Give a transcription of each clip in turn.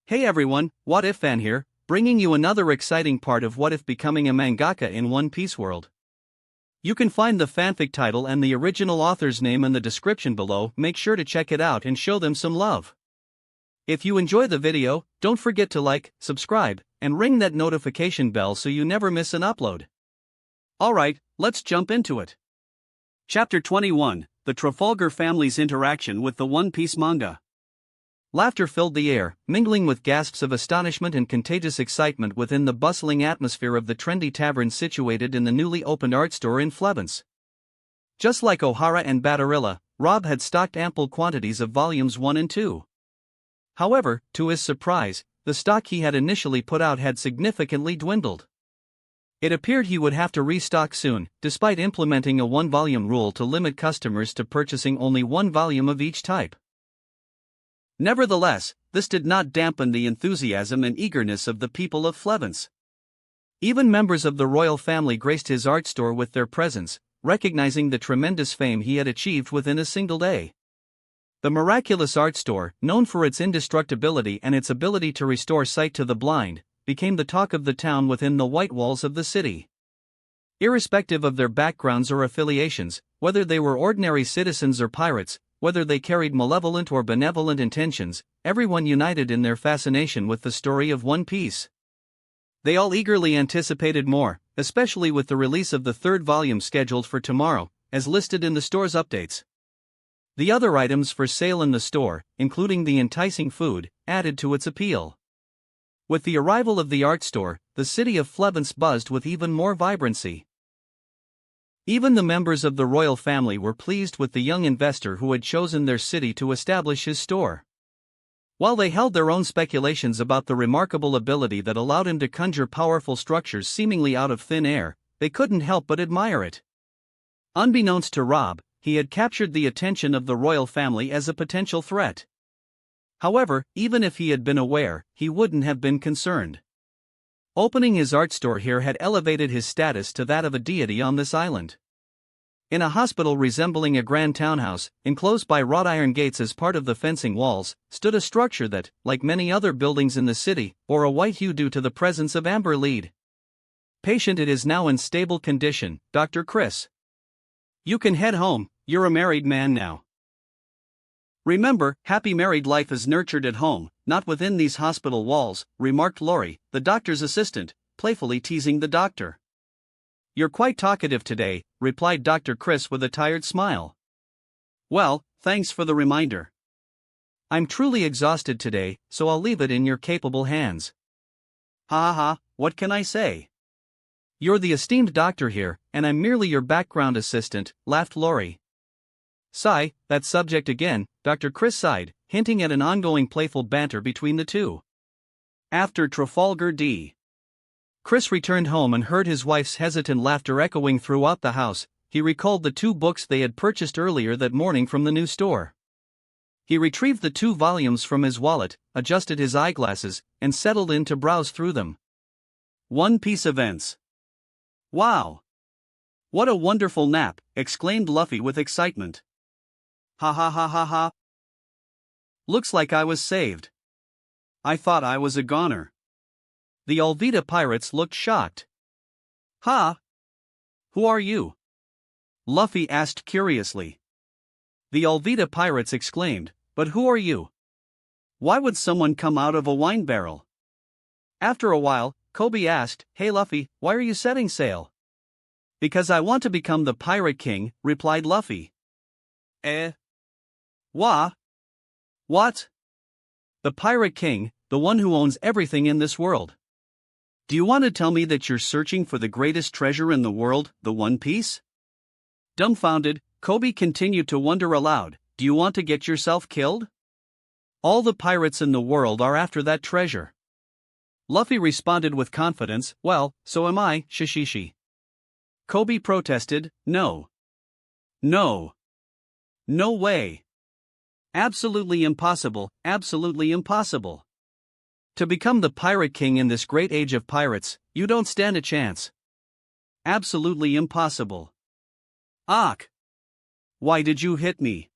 Hey everyone, What If Fan here, bringing you another exciting part of What If becoming a mangaka in One Piece world. You can find the fanfic title and the original author's name in the description below. Make sure to check it out and show them some love. If you enjoy the video, don't forget to like, subscribe, and ring that notification bell so you never miss an upload. Alright, let's jump into it. Chapter 21, The Trafalgar Family's Interaction with the One Piece Manga. Laughter filled the air, mingling with gasps of astonishment and contagious excitement within the bustling atmosphere of the trendy tavern situated in the newly opened art store in Flevence. Just like O'Hara and Batarilla, Rob had stocked ample quantities of volumes 1 and 2. However, to his surprise, the stock he had initially put out had significantly dwindled. It appeared he would have to restock soon, despite implementing a one-volume rule to limit customers to purchasing only one volume of each type. Nevertheless, this did not dampen the enthusiasm and eagerness of the people of Flevence. Even members of the royal family graced his art store with their presence, recognizing the tremendous fame he had achieved within a single day. The miraculous art store, known for its indestructibility and its ability to restore sight to the blind, became the talk of the town within the white walls of the city. Irrespective of their backgrounds or affiliations, whether they were ordinary citizens or pirates, whether they carried malevolent or benevolent intentions, everyone united in their fascination with the story of One Piece. They all eagerly anticipated more, especially with the release of the third volume scheduled for tomorrow, as listed in the store's updates. The other items for sale in the store, including the enticing food, added to its appeal. With the arrival of the art store, the city of Flevence buzzed with even more vibrancy. Even the members of the royal family were pleased with the young investor who had chosen their city to establish his store. While they held their own speculations about the remarkable ability that allowed him to conjure powerful structures seemingly out of thin air, they couldn't help but admire it. Unbeknownst to Rob, he had captured the attention of the royal family as a potential threat. However, even if he had been aware, he wouldn't have been concerned. Opening his art store here had elevated his status to that of a deity on this island. In a hospital resembling a grand townhouse, enclosed by wrought iron gates as part of the fencing walls, stood a structure that, like many other buildings in the city, bore a white hue due to the presence of amber lead. Patient, it is now in stable condition, Dr. Chris. You can head home, you're a married man now. Remember, happy married life is nurtured at home, not within these hospital walls, remarked Lori, the doctor's assistant, playfully teasing the doctor. You're quite talkative today, replied Dr. Chris with a tired smile. Well, thanks for the reminder. I'm truly exhausted today, so I'll leave it in your capable hands. Ha ha ha, what can I say? You're the esteemed doctor here, and I'm merely your background assistant, laughed Lori. Sigh, that subject again, Dr. Chris sighed, hinting at an ongoing playful banter between the two. After Trafalgar D. Chris returned home and heard his wife's hesitant laughter echoing throughout the house. He recalled the 2 books they had purchased earlier that morning from the new store. He retrieved the 2 volumes from his wallet, adjusted his eyeglasses, and settled in to browse through them. One Piece events. Wow! What a wonderful nap, exclaimed Luffy with excitement. Ha ha ha ha ha. Looks like I was saved. I thought I was a goner. The Alvita pirates looked shocked. Ha! Who are you? Luffy asked curiously. The Alvita pirates exclaimed, but who are you? Why would someone come out of a wine barrel? After a while, Kobe asked, Hey Luffy, why are you setting sail? Because I want to become the Pirate King, replied Luffy. What? The Pirate King, the one who owns everything in this world. Do you want to tell me that you're searching for the greatest treasure in the world, the One Piece? Dumbfounded, Kobe continued to wonder aloud, do you want to get yourself killed? All the pirates in the world are after that treasure. Luffy responded with confidence, well, so am I, Shishishi. Kobe protested, no. No way. Absolutely impossible, absolutely impossible. To become the Pirate King in this great age of pirates, you don't stand a chance. Absolutely impossible. Ach! Why did you hit me?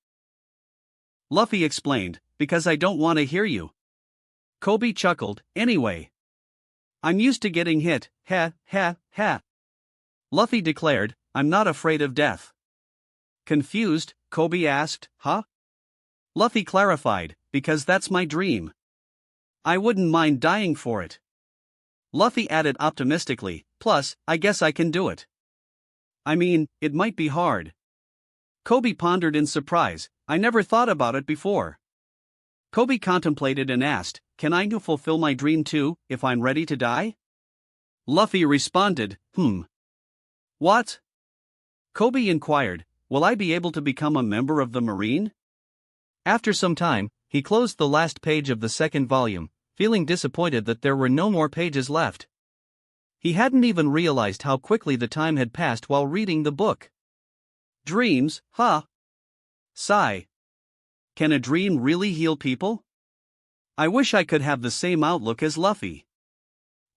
Luffy explained, because I don't want to hear you. Kobe chuckled, anyway. I'm used to getting hit, ha, ha, ha. Luffy declared, I'm not afraid of death. Confused, Kobe asked, huh? Luffy clarified, because that's my dream. I wouldn't mind dying for it. Luffy added optimistically, plus, I guess I can do it. I mean, it might be hard. Kobe pondered in surprise, I never thought about it before. Kobe contemplated and asked, can I fulfill my dream too, if I'm ready to die? Luffy responded, What? Kobe inquired, will I be able to become a member of the Marine? After some time, he closed the last page of the second volume, feeling disappointed that there were no more pages left. He hadn't even realized how quickly the time had passed while reading the book. Dreams, huh? Sigh. Can a dream really heal people? I wish I could have the same outlook as Luffy.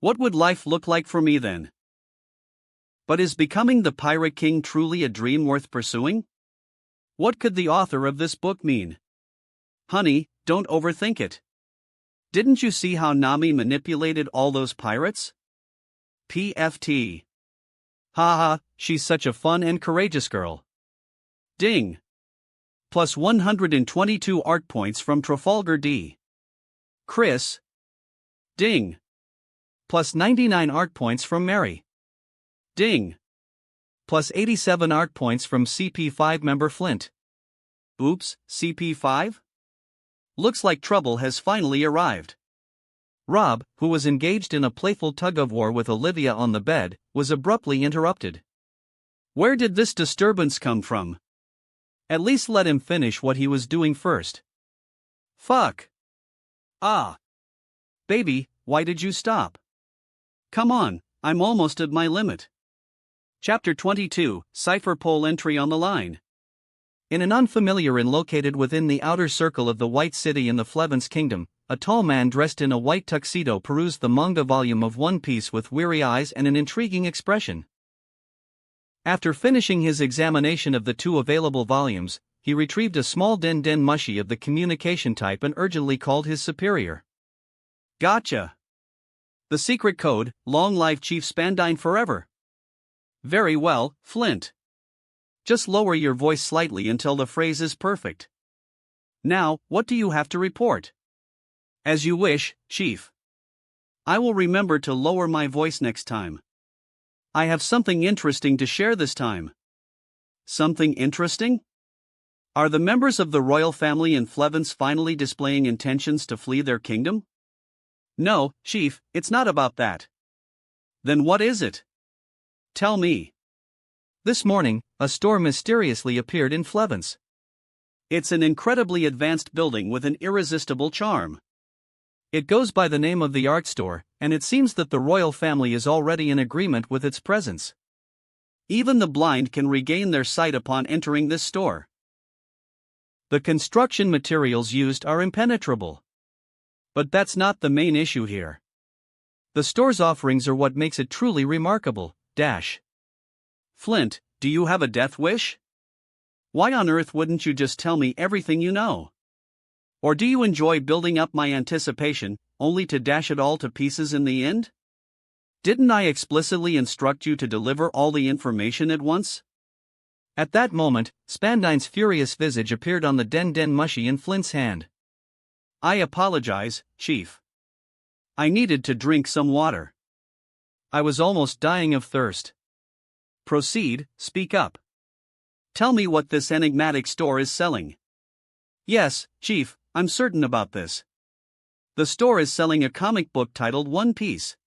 What would life look like for me then? But is becoming the Pirate King truly a dream worth pursuing? What could the author of this book mean? Honey, don't overthink it. Didn't you see how Nami manipulated all those pirates? PFT. Haha, she's such a fun and courageous girl. Ding. Plus 122 art points from Trafalgar D. Chris. Ding. Plus 99 art points from Mary. Ding. Plus 87 art points from CP5 member Flint. Oops, CP5? Looks like trouble has finally arrived. Rob, who was engaged in a playful tug-of-war with Olivia on the bed, was abruptly interrupted. Where did this disturbance come from? At least let him finish what he was doing first. Fuck. Ah. Baby, why did you stop? Come on, I'm almost at my limit. Chapter 22, Cipher Pole Entry on the Line. In an unfamiliar inn located within the outer circle of the White City in the Flevens Kingdom, a tall man dressed in a white tuxedo perused the manga volume of One Piece with weary eyes and an intriguing expression. After finishing his examination of the two available volumes, he retrieved a small den mushi of the communication type and urgently called his superior. Gotcha. The secret code, long live Chief Spandine forever. Very well, Flint. Just lower your voice slightly until the phrase is perfect. Now, what do you have to report? As you wish, Chief. I will remember to lower my voice next time. I have something interesting to share this time. Something interesting? Are the members of the royal family in Flevens finally displaying intentions to flee their kingdom? No, Chief, it's not about that. Then what is it? Tell me. This morning, a store mysteriously appeared in Flevens. It's an incredibly advanced building with an irresistible charm. It goes by the name of the art store, and it seems that the royal family is already in agreement with its presence. Even the blind can regain their sight upon entering this store. The construction materials used are impenetrable. But that's not the main issue here. The store's offerings are what makes it truly remarkable. Flint, do you have a death wish? Why on earth wouldn't you just tell me everything you know? Or do you enjoy building up my anticipation, only to dash it all to pieces in the end? Didn't I explicitly instruct you to deliver all the information at once? At that moment, Spandine's furious visage appeared on the den mushi in Flint's hand. I apologize, Chief. I needed to drink some water. I was almost dying of thirst. Proceed, speak up. Tell me what this enigmatic store is selling. Yes, Chief, I'm certain about this. The store is selling a comic book titled One Piece.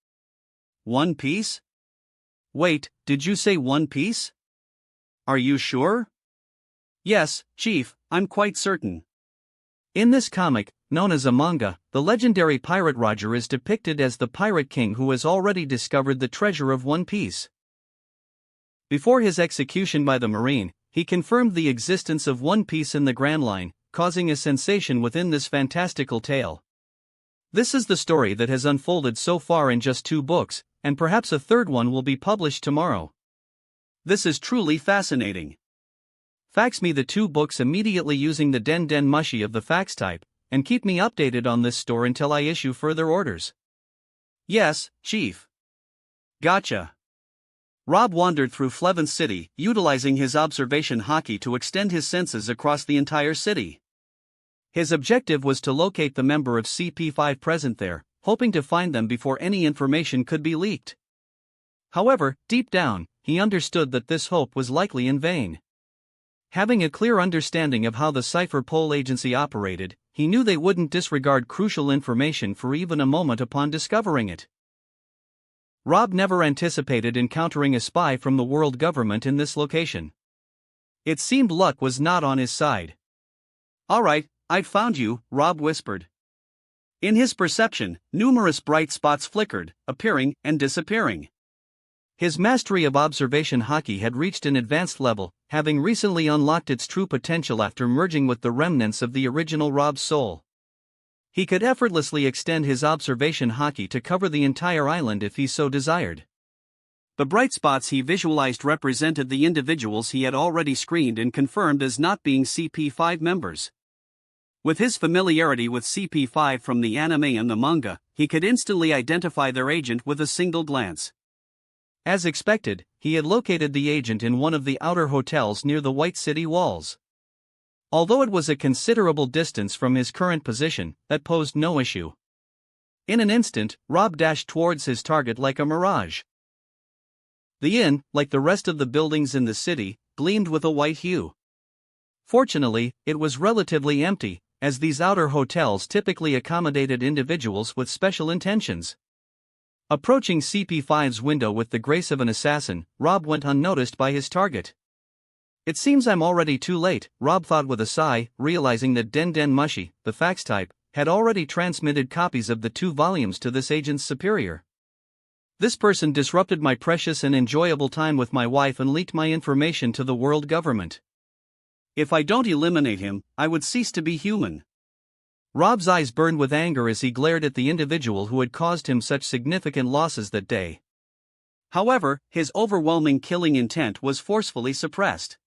One Piece? Wait, did you say One Piece? Are you sure? Yes, Chief, I'm quite certain. In this comic, known as a manga, the legendary pirate Roger is depicted as the Pirate King who has already discovered the treasure of One Piece. Before his execution by the Marine, he confirmed the existence of One Piece in the Grand Line, causing a sensation within this fantastical tale. This is the story that has unfolded so far in just 2 books, and perhaps a third one will be published tomorrow. This is truly fascinating. Fax me the 2 books immediately using the den mushi of the fax type, and keep me updated on this store until I issue further orders. Yes, Chief. Gotcha. Rob wandered through Flevance City, utilizing his observation haki to extend his senses across the entire city. His objective was to locate the member of CP5 present there, hoping to find them before any information could be leaked. However, deep down, he understood that this hope was likely in vain. Having a clear understanding of how the Cipher Pol agency operated, he knew they wouldn't disregard crucial information for even a moment upon discovering it. Rob never anticipated encountering a spy from the world government in this location. It seemed luck was not on his side. "All right, I've found you," Rob whispered. In his perception, numerous bright spots flickered, appearing and disappearing. His mastery of observation haki had reached an advanced level, having recently unlocked its true potential after merging with the remnants of the original Rob's soul. He could effortlessly extend his observation haki to cover the entire island if he so desired. The bright spots he visualized represented the individuals he had already screened and confirmed as not being CP5 members. With his familiarity with CP5 from the anime and the manga, he could instantly identify their agent with a single glance. As expected, he had located the agent in one of the outer hotels near the White City walls. Although it was a considerable distance from his current position, that posed no issue. In an instant, Rob dashed towards his target like a mirage. The inn, like the rest of the buildings in the city, gleamed with a white hue. Fortunately, it was relatively empty, as these outer hotels typically accommodated individuals with special intentions. Approaching CP5's window with the grace of an assassin, Rob went unnoticed by his target. "It seems I'm already too late," Rob thought with a sigh, realizing that Den Den Mushi, the fax type, had already transmitted copies of the 2 volumes to this agent's superior. This person disrupted my precious and enjoyable time with my wife and leaked my information to the world government. If I don't eliminate him, I would cease to be human. Rob's eyes burned with anger as he glared at the individual who had caused him such significant losses that day. However, his overwhelming killing intent was forcefully suppressed.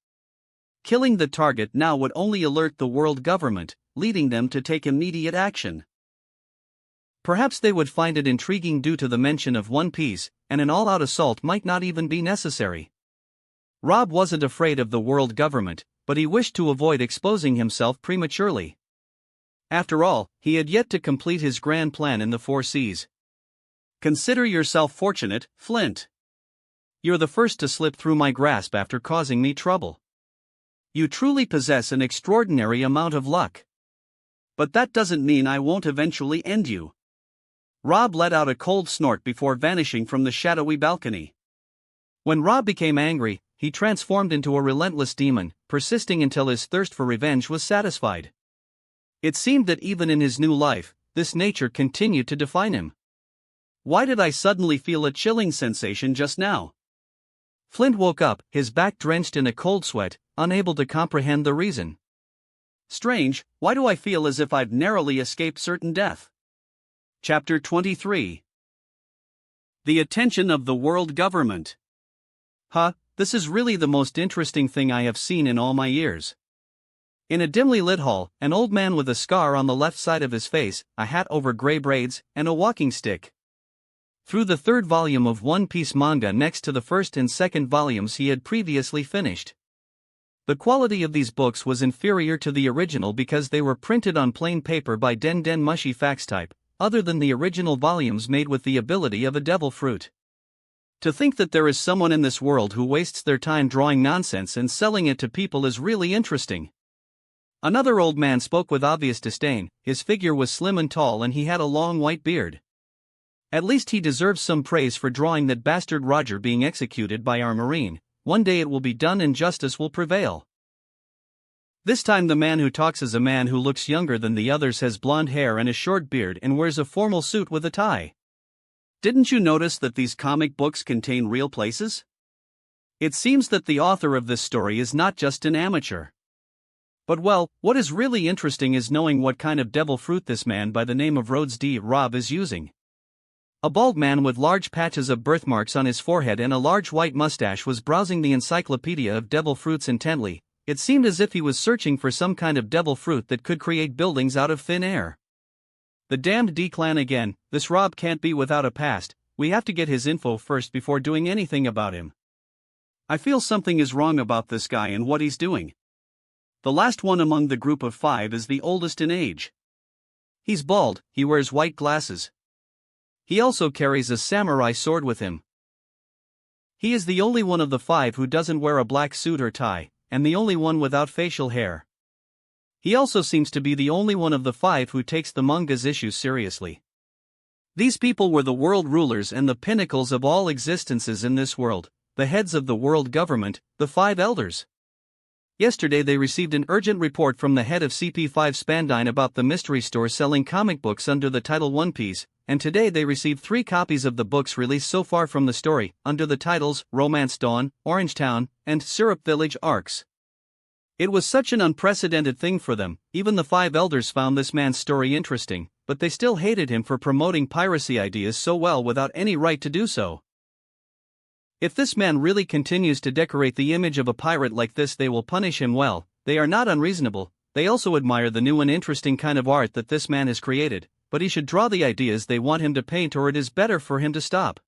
Killing the target now would only alert the world government, leading them to take immediate action. Perhaps they would find it intriguing due to the mention of One Piece, and an all-out assault might not even be necessary. Rob wasn't afraid of the world government, but he wished to avoid exposing himself prematurely. After all, he had yet to complete his grand plan in the 4 seas. "Consider yourself fortunate, Flint. You're the first to slip through my grasp after causing me trouble. You truly possess an extraordinary amount of luck. But that doesn't mean I won't eventually end you." Rob let out a cold snort before vanishing from the shadowy balcony. When Rob became angry, he transformed into a relentless demon, persisting until his thirst for revenge was satisfied. It seemed that even in his new life, this nature continued to define him. "Why did I suddenly feel a chilling sensation just now?" Flint woke up, his back drenched in a cold sweat, unable to comprehend the reason. "Strange, why do I feel as if I've narrowly escaped certain death?" Chapter 23. The attention of the world government. This is really the most interesting thing I have seen in all my years. In a dimly lit hall, an old man with a scar on the left side of his face, a hat over gray braids, and a walking stick. Through the 3rd volume of One Piece manga next to the 1st and 2nd volumes he had previously finished. The quality of these books was inferior to the original because they were printed on plain paper by Den Den Mushi fax type, other than the original volumes made with the ability of a devil fruit. To think that there is someone in this world who wastes their time drawing nonsense and selling it to people is really interesting. Another old man spoke with obvious disdain. His figure was slim and tall and he had a long white beard. "At least he deserves some praise for drawing that bastard Roger being executed by our marine. One day it will be done and justice will prevail." This time the man who talks is a man who looks younger than the others, has blonde hair and a short beard and wears a formal suit with a tie. "Didn't you notice that these comic books contain real places? It seems that the author of this story is not just an amateur. But well, what is really interesting is knowing what kind of devil fruit this man by the name of Rhodes D. Rob is using." A bald man with large patches of birthmarks on his forehead and a large white mustache was browsing the encyclopedia of devil fruits intently, It seemed as if he was searching for some kind of devil fruit that could create buildings out of thin air. The damned D-clan again, this Rob can't be without a past, we have to get his info first before doing anything about him. I feel something is wrong about this guy and what he's doing. The last one among the group of 5 is the oldest in age. He's bald, he wears white glasses. He also carries a samurai sword with him. He is the only one of the 5 who doesn't wear a black suit or tie, and the only one without facial hair. He also seems to be the only one of the 5 who takes the manga's issues seriously. These people were the world rulers and the pinnacles of all existences in this world, the heads of the world government, the 5 elders. Yesterday they received an urgent report from the head of CP5 Spandine about the mystery store selling comic books under the title One Piece, and today they received 3 copies of the books released so far from the story, under the titles Romance Dawn, Orange Town, and Syrup Village arcs. It was such an unprecedented thing for them. Even the 5 elders found this man's story interesting, but they still hated him for promoting piracy ideas so well without any right to do so. If this man really continues to decorate the image of a pirate like this, they will punish him well. They are not unreasonable. They also admire the new and interesting kind of art that this man has created, but he should draw the ideas they want him to paint, or it is better for him to stop.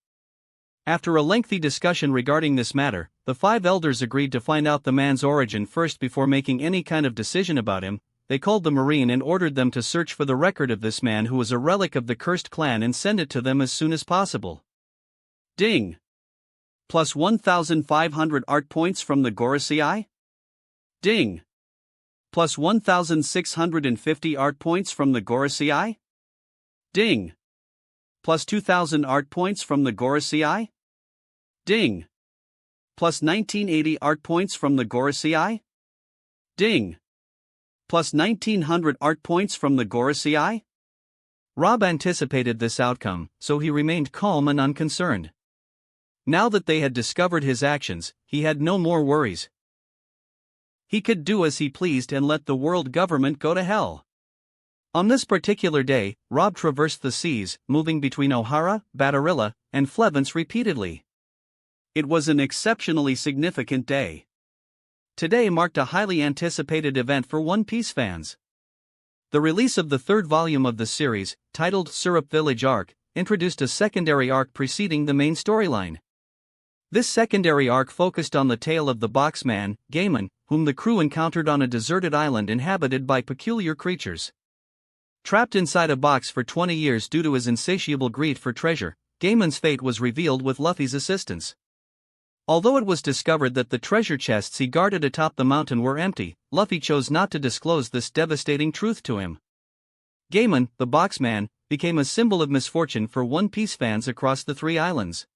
After a lengthy discussion regarding this matter, the 5 elders agreed to find out the man's origin first before making any kind of decision about him. They called the Marine and ordered them to search for the record of this man who was a relic of the cursed clan and send it to them as soon as possible. Ding! Plus 1,500 art points from the Gorosei? Ding! Plus 1,650 art points from the Gorosei? Ding! Plus 2,000 art points from the Gorosei? Ding! Plus 1980 art points from the Gorosei? Ding! Plus 1900 art points from the Gorosei? Rob anticipated this outcome, so he remained calm and unconcerned. Now that they had discovered his actions, he had no more worries. He could do as he pleased and let the world government go to hell. On this particular day, Rob traversed the seas, moving between O'Hara, Batarilla, and Flevance repeatedly. It was an exceptionally significant day. Today marked a highly anticipated event for One Piece fans. The release of the 3rd volume of the series, titled Syrup Village Arc, introduced a secondary arc preceding the main storyline. This secondary arc focused on the tale of the Boxman, Gaiman, whom the crew encountered on a deserted island inhabited by peculiar creatures. Trapped inside a box for 20 years due to his insatiable greed for treasure, Gaiman's fate was revealed with Luffy's assistance. Although it was discovered that the treasure chests he guarded atop the mountain were empty, Luffy chose not to disclose this devastating truth to him. Gaiman, the Boxman, became a symbol of misfortune for One Piece fans across the 3 islands.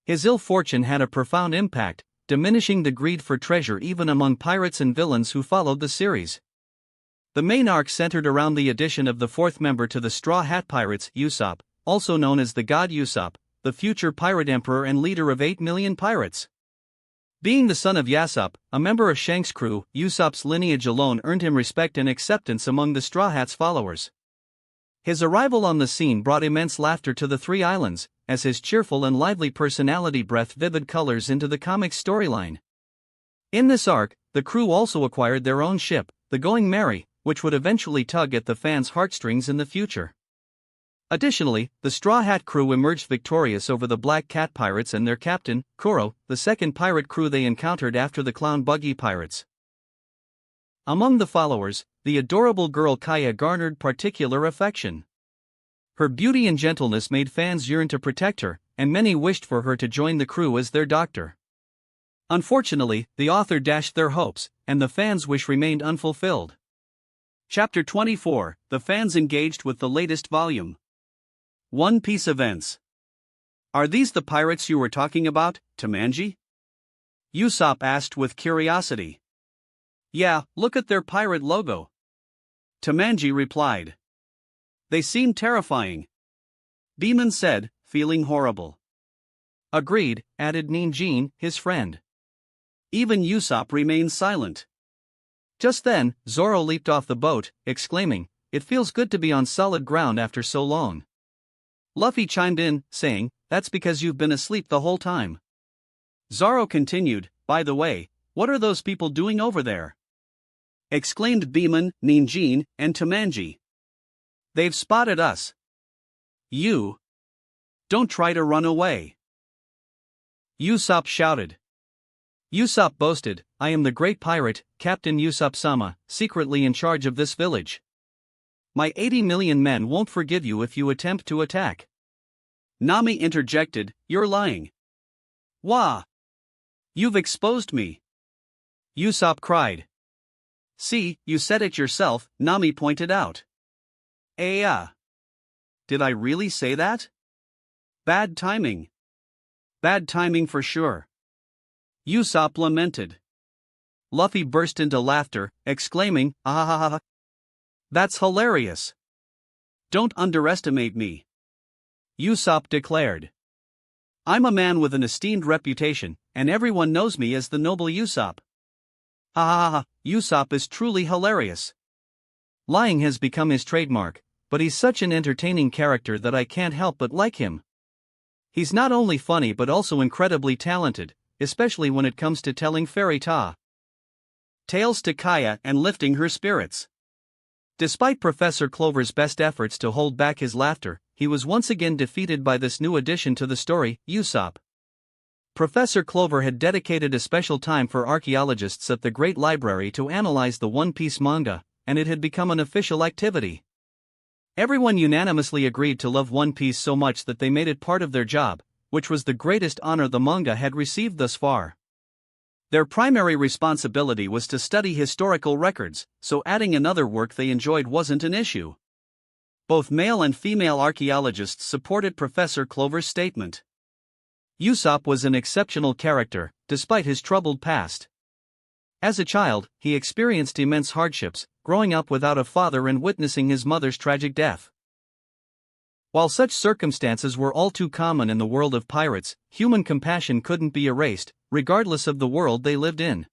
His ill fortune had a profound impact, diminishing the greed for treasure even among pirates and villains who followed the series. The main arc centered around the addition of the 4th member to the Straw Hat Pirates, Usopp, also known as the God Usopp, the future pirate emperor and leader of 8 million pirates. Being the son of Yasopp, a member of Shanks' crew, Usopp's lineage alone earned him respect and acceptance among the Straw Hats' followers. His arrival on the scene brought immense laughter to the 3 islands, as his cheerful and lively personality breathed vivid colors into the comic's storyline. In this arc, the crew also acquired their own ship, the Going Merry, which would eventually tug at the fans' heartstrings in the future. Additionally, the Straw Hat crew emerged victorious over the Black Cat Pirates and their captain, Kuro, the second pirate crew they encountered after the Clown Buggy Pirates. Among the followers, the adorable girl Kaya garnered particular affection. Her beauty and gentleness made fans yearn to protect her, and many wished for her to join the crew as their doctor. Unfortunately, the author dashed their hopes, and the fans' wish remained unfulfilled. Chapter 24, The Fans Engaged with the Latest Volume. One Piece Events. Are these the pirates you were talking about, Tamanji? Usopp asked with curiosity. Yeah, look at their pirate logo. Tamanji replied. They seem terrifying. Beeman said, feeling horrible. Agreed, added Ninjin, his friend. Even Usopp remained silent. Just then, Zoro leaped off the boat, exclaiming, "It feels good to be on solid ground after so long." Luffy chimed in, saying, "That's because you've been asleep the whole time." Zoro continued, "By the way, What are those people doing over there?" exclaimed Beeman, Ninjin, and Tamanji. "They've spotted us. You don't try to run away," Usopp shouted. Usopp boasted, "I am the great pirate, Captain Usopp-sama, secretly in charge of this village. My 80 million men won't forgive you if you attempt to attack." Nami interjected, "You're lying." "Wah! You've exposed me," Usopp cried. "See, you said it yourself," Nami pointed out. Did I really say that? Bad timing. Bad timing for sure," Usopp lamented. Luffy burst into laughter, exclaiming, "Ah! That's hilarious. Don't underestimate me," Usopp declared. "I'm a man with an esteemed reputation, and everyone knows me as the noble Usopp. Usopp is truly hilarious. Lying has become his trademark, but he's such an entertaining character that I can't help but like him. He's not only funny but also incredibly talented, especially when it comes to telling fairy tales to Kaya and lifting her spirits." Despite Professor Clover's best efforts to hold back his laughter, he was once again defeated by this new addition to the story, Usopp. Professor Clover had dedicated a special time for archaeologists at the Great Library to analyze the One Piece manga, and it had become an official activity. Everyone unanimously agreed to love One Piece so much that they made it part of their job, which was the greatest honor the manga had received thus far. Their primary responsibility was to study historical records, so adding another work they enjoyed wasn't an issue. Both male and female archaeologists supported Professor Clover's statement. Usopp was an exceptional character, despite his troubled past. As a child, he experienced immense hardships, growing up without a father and witnessing his mother's tragic death. While such circumstances were all too common in the world of pirates, human compassion couldn't be erased, regardless of the world they lived in.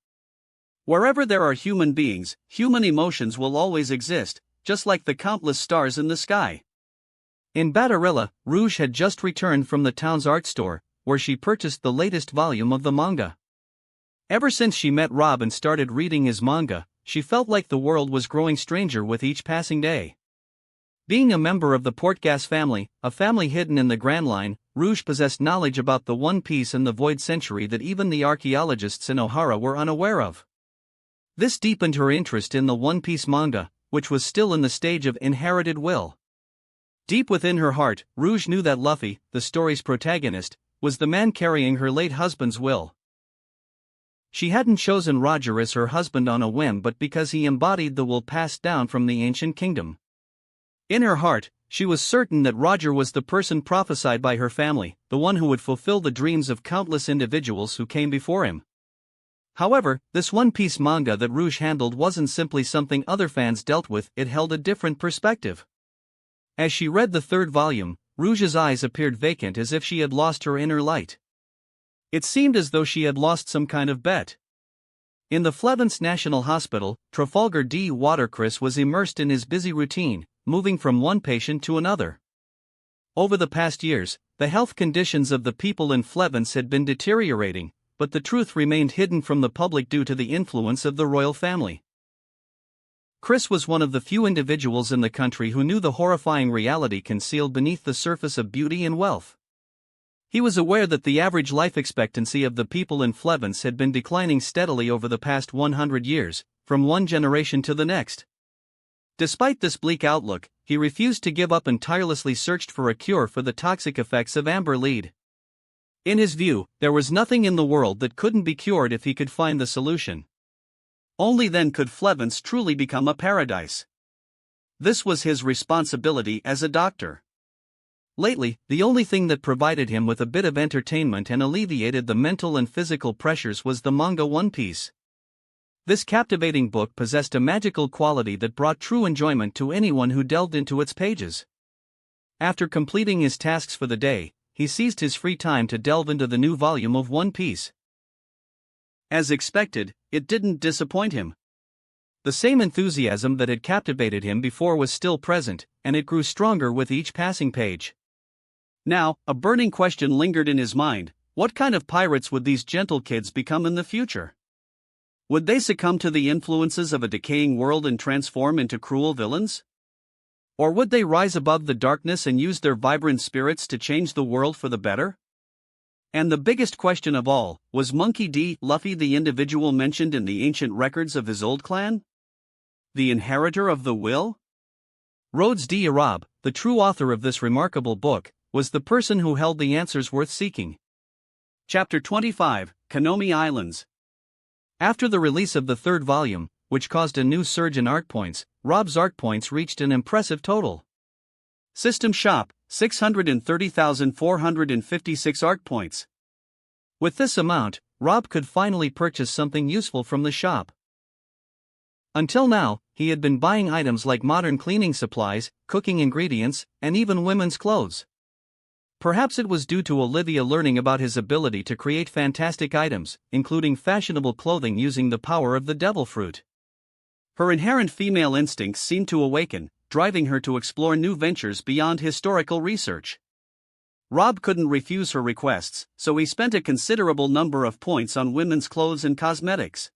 Wherever there are human beings, human emotions will always exist, just like the countless stars in the sky. In Batarilla, Rouge had just returned from the town's art store, where she purchased the latest volume of the manga. Ever since she met Rob and started reading his manga, she felt like the world was growing stranger with each passing day. Being a member of the Portgas family, a family hidden in the Grand Line, Rouge possessed knowledge about the One Piece and the Void Century that even the archaeologists in Ohara were unaware of. This deepened her interest in the One Piece manga, which was still in the stage of inherited will. Deep within her heart, Rouge knew that Luffy, the story's protagonist, was the man carrying her late husband's will. She hadn't chosen Roger as her husband on a whim but because he embodied the will passed down from the ancient kingdom. In her heart, she was certain that Roger was the person prophesied by her family, the one who would fulfill the dreams of countless individuals who came before him. However, this One Piece manga that Rouge handled wasn't simply something other fans dealt with, it held a different perspective. As she read the third volume, Rouge's eyes appeared vacant as if she had lost her inner light. It seemed as though she had lost some kind of bet. In the Flevance National Hospital, Trafalgar D. Watercress was immersed in his busy routine, moving from one patient to another. Over the past years, the health conditions of the people in Flevance had been deteriorating, but the truth remained hidden from the public due to the influence of the royal family. Chris was one of the few individuals in the country who knew the horrifying reality concealed beneath the surface of beauty and wealth. He was aware that the average life expectancy of the people in Flevance had been declining steadily over the past 100 years, from one generation to the next. Despite this bleak outlook, he refused to give up and tirelessly searched for a cure for the toxic effects of amber lead. In his view, there was nothing in the world that couldn't be cured if he could find the solution. Only then could Flevance truly become a paradise. This was his responsibility as a doctor. Lately, the only thing that provided him with a bit of entertainment and alleviated the mental and physical pressures was the manga One Piece. This captivating book possessed a magical quality that brought true enjoyment to anyone who delved into its pages. After completing his tasks for the day, he seized his free time to delve into the new volume of One Piece. As expected, it didn't disappoint him. The same enthusiasm that had captivated him before was still present, and it grew stronger with each passing page. Now, a burning question lingered in his mind: what kind of pirates would these gentle kids become in the future? Would they succumb to the influences of a decaying world and transform into cruel villains? Or would they rise above the darkness and use their vibrant spirits to change the world for the better? And the biggest question of all, was Monkey D. Luffy the individual mentioned in the ancient records of his old clan? The inheritor of the will? Rhodes D. Arab, the true author of this remarkable book, was the person who held the answers worth seeking. Chapter 25, Konomi Islands. After the release of the third volume, which caused a new surge in art points, Rob's art points reached an impressive total. System Shop, 630,456 art points. With this amount, Rob could finally purchase something useful from the shop. Until now, he had been buying items like modern cleaning supplies, cooking ingredients, and even women's clothes. Perhaps it was due to Olivia learning about his ability to create fantastic items, including fashionable clothing using the power of the devil fruit. Her inherent female instincts seemed to awaken, driving her to explore new ventures beyond historical research. Rob couldn't refuse her requests, so he spent a considerable number of points on women's clothes and cosmetics.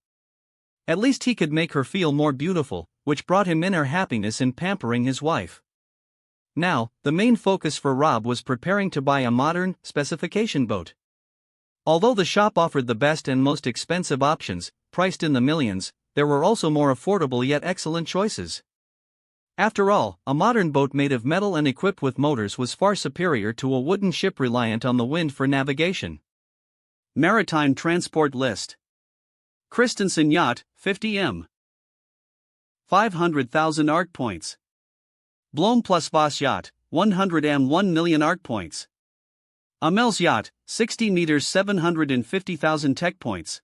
At least he could make her feel more beautiful, which brought him inner happiness in pampering his wife. Now, the main focus for Rob was preparing to buy a modern, specification boat. Although the shop offered the best and most expensive options, priced in the millions, there were also more affordable yet excellent choices. After all, a modern boat made of metal and equipped with motors was far superior to a wooden ship reliant on the wind for navigation. Maritime Transport List. Christensen Yacht, 50 m. 500,000 art points. Blohm plus Voss Yacht, 100 m. 1 million art points. Amel's Yacht, 60 meters 750,000 tech points.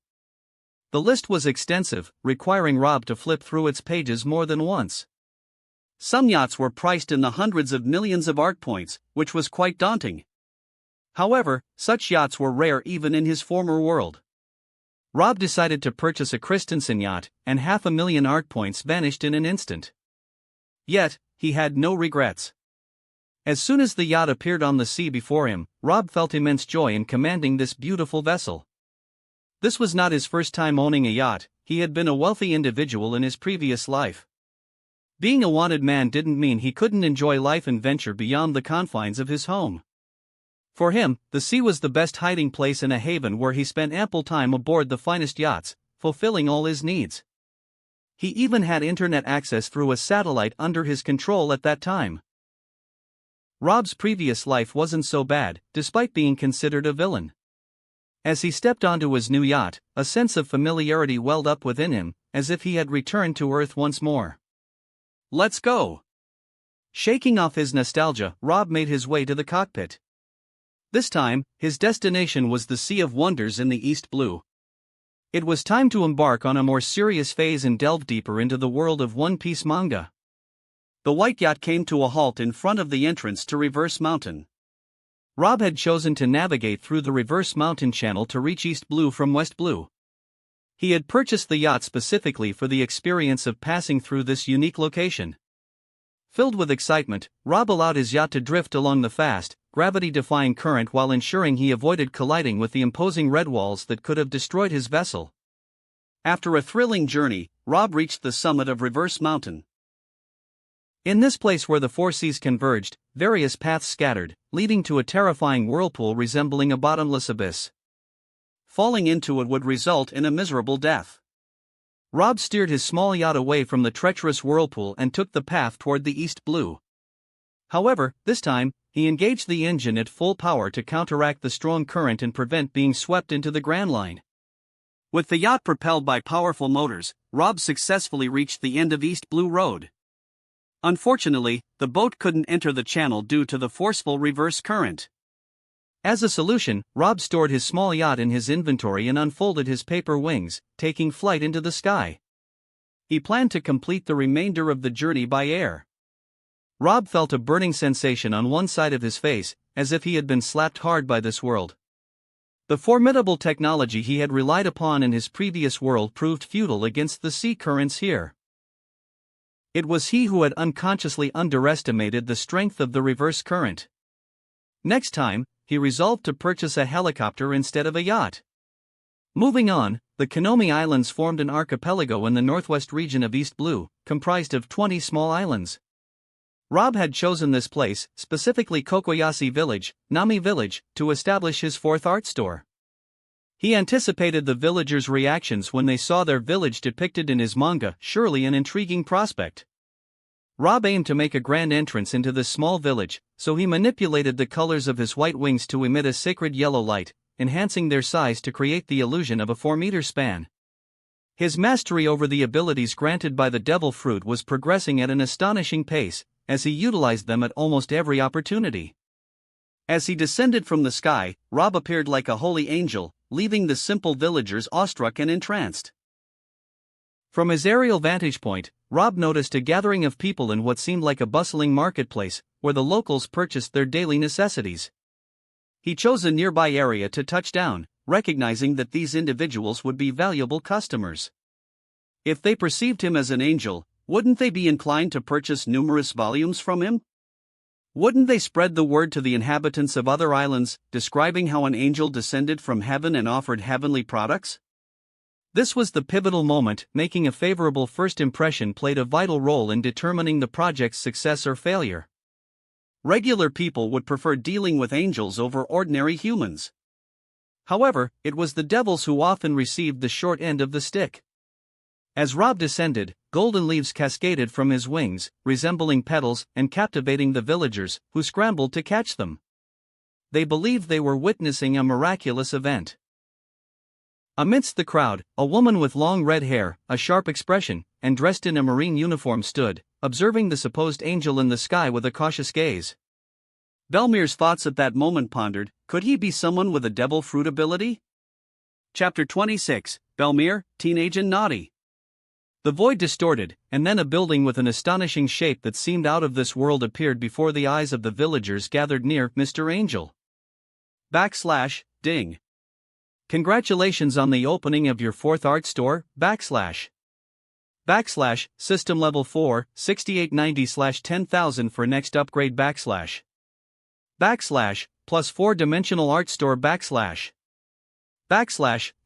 The list was extensive, requiring Rob to flip through its pages more than once. Some yachts were priced in the hundreds of millions of art points, which was quite daunting. However, such yachts were rare even in his former world. Rob decided to purchase a Christensen yacht, and 500,000 art points vanished in an instant. Yet, he had no regrets. As soon as the yacht appeared on the sea before him, Rob felt immense joy in commanding this beautiful vessel. This was not his first time owning a yacht, he had been a wealthy individual in his previous life. Being a wanted man didn't mean he couldn't enjoy life and venture beyond the confines of his home. For him, the sea was the best hiding place and a haven where he spent ample time aboard the finest yachts, fulfilling all his needs. He even had internet access through a satellite under his control at that time. Rob's previous life wasn't so bad, despite being considered a villain. As he stepped onto his new yacht, a sense of familiarity welled up within him, as if he had returned to Earth once more. Let's go! Shaking off his nostalgia, Rob made his way to the cockpit. This time, his destination was the Sea of Wonders in the East Blue. It was time to embark on a more serious phase and delve deeper into the world of One Piece manga. The white yacht came to a halt in front of the entrance to Reverse Mountain. Rob had chosen to navigate through the Reverse Mountain channel to reach East Blue from West Blue. He had purchased the yacht specifically for the experience of passing through this unique location. Filled with excitement, Rob allowed his yacht to drift along the fast, gravity-defying current while ensuring he avoided colliding with the imposing red walls that could have destroyed his vessel. After a thrilling journey, Rob reached the summit of Reverse Mountain. In this place where the four seas converged, various paths scattered, leading to a terrifying whirlpool resembling a bottomless abyss. Falling into it would result in a miserable death. Rob steered his small yacht away from the treacherous whirlpool and took the path toward the East Blue. However, this time, he engaged the engine at full power to counteract the strong current and prevent being swept into the Grand Line. With the yacht propelled by powerful motors, Rob successfully reached the end of East Blue Road. Unfortunately, the boat couldn't enter the channel due to the forceful reverse current. As a solution, Rob stored his small yacht in his inventory and unfolded his paper wings, taking flight into the sky. He planned to complete the remainder of the journey by air. Rob felt a burning sensation on one side of his face, as if he had been slapped hard by this world. The formidable technology he had relied upon in his previous world proved futile against the sea currents here. It was he who had unconsciously underestimated the strength of the reverse current. Next time, he resolved to purchase a helicopter instead of a yacht. Moving on, the Konomi Islands formed an archipelago in the northwest region of East Blue, comprised of 20 small islands. Rob had chosen this place, specifically Kokoyashi Village, Nami Village, to establish his fourth art store. He anticipated the villagers' reactions when they saw their village depicted in his manga, surely an intriguing prospect. Rob aimed to make a grand entrance into this small village, so he manipulated the colors of his white wings to emit a sacred yellow light, enhancing their size to create the illusion of a 4-meter span. His mastery over the abilities granted by the devil fruit was progressing at an astonishing pace, as he utilized them at almost every opportunity. As he descended from the sky, Rob appeared like a holy angel, leaving the simple villagers awestruck and entranced. From his aerial vantage point, Rob noticed a gathering of people in what seemed like a bustling marketplace, where the locals purchased their daily necessities. He chose a nearby area to touch down, recognizing that these individuals would be valuable customers. If they perceived him as an angel, wouldn't they be inclined to purchase numerous volumes from him? Wouldn't they spread the word to the inhabitants of other islands, describing how an angel descended from heaven and offered heavenly products? This was the pivotal moment. Making a favorable first impression played a vital role in determining the project's success or failure. Regular people would prefer dealing with angels over ordinary humans. However, it was the devils who often received the short end of the stick. As Rob descended, golden leaves cascaded from his wings, resembling petals and captivating the villagers, who scrambled to catch them. They believed they were witnessing a miraculous event. Amidst the crowd, a woman with long red hair, a sharp expression, and dressed in a marine uniform stood, observing the supposed angel in the sky with a cautious gaze. Belmir's thoughts at that moment pondered, could he be someone with a devil fruit ability? Chapter 26, Belmir, Teenage and Naughty. The void distorted, and then a building with an astonishing shape that seemed out of this world appeared before the eyes of the villagers gathered near Mr. Angel. Ding. Congratulations on the opening of your fourth art store, System Level 4, 6890/10,000 for next upgrade +, plus 4-dimensional art store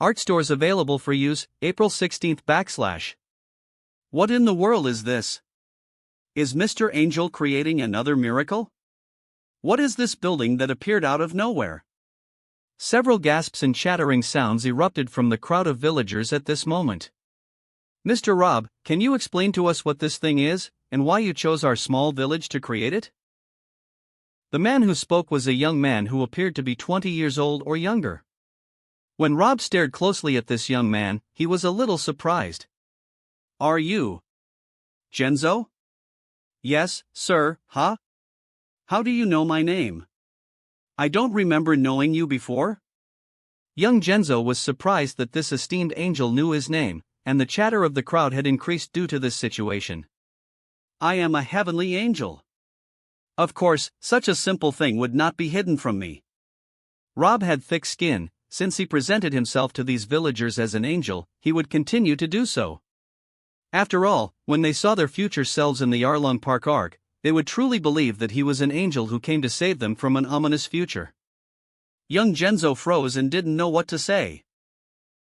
art stores available for use, April 16th What in the world is this? Is Mr. Angel creating another miracle? What is this building that appeared out of nowhere? Several gasps and chattering sounds erupted from the crowd of villagers at this moment. Mr. Rob, can you explain to us what this thing is, and why you chose our small village to create it? The man who spoke was a young man who appeared to be 20 years old or younger. When Rob stared closely at this young man, he was a little surprised. Are you Genzo? Yes, sir, huh? How do you know my name? I don't remember knowing you before. Young Genzo was surprised that this esteemed angel knew his name, and the chatter of the crowd had increased due to this situation. I am a heavenly angel. Of course, such a simple thing would not be hidden from me. Rob had thick skin. Since he presented himself to these villagers as an angel, he would continue to do so. After all, when they saw their future selves in the Arlong Park arc, they would truly believe that he was an angel who came to save them from an ominous future. Young Genzo froze and didn't know what to say.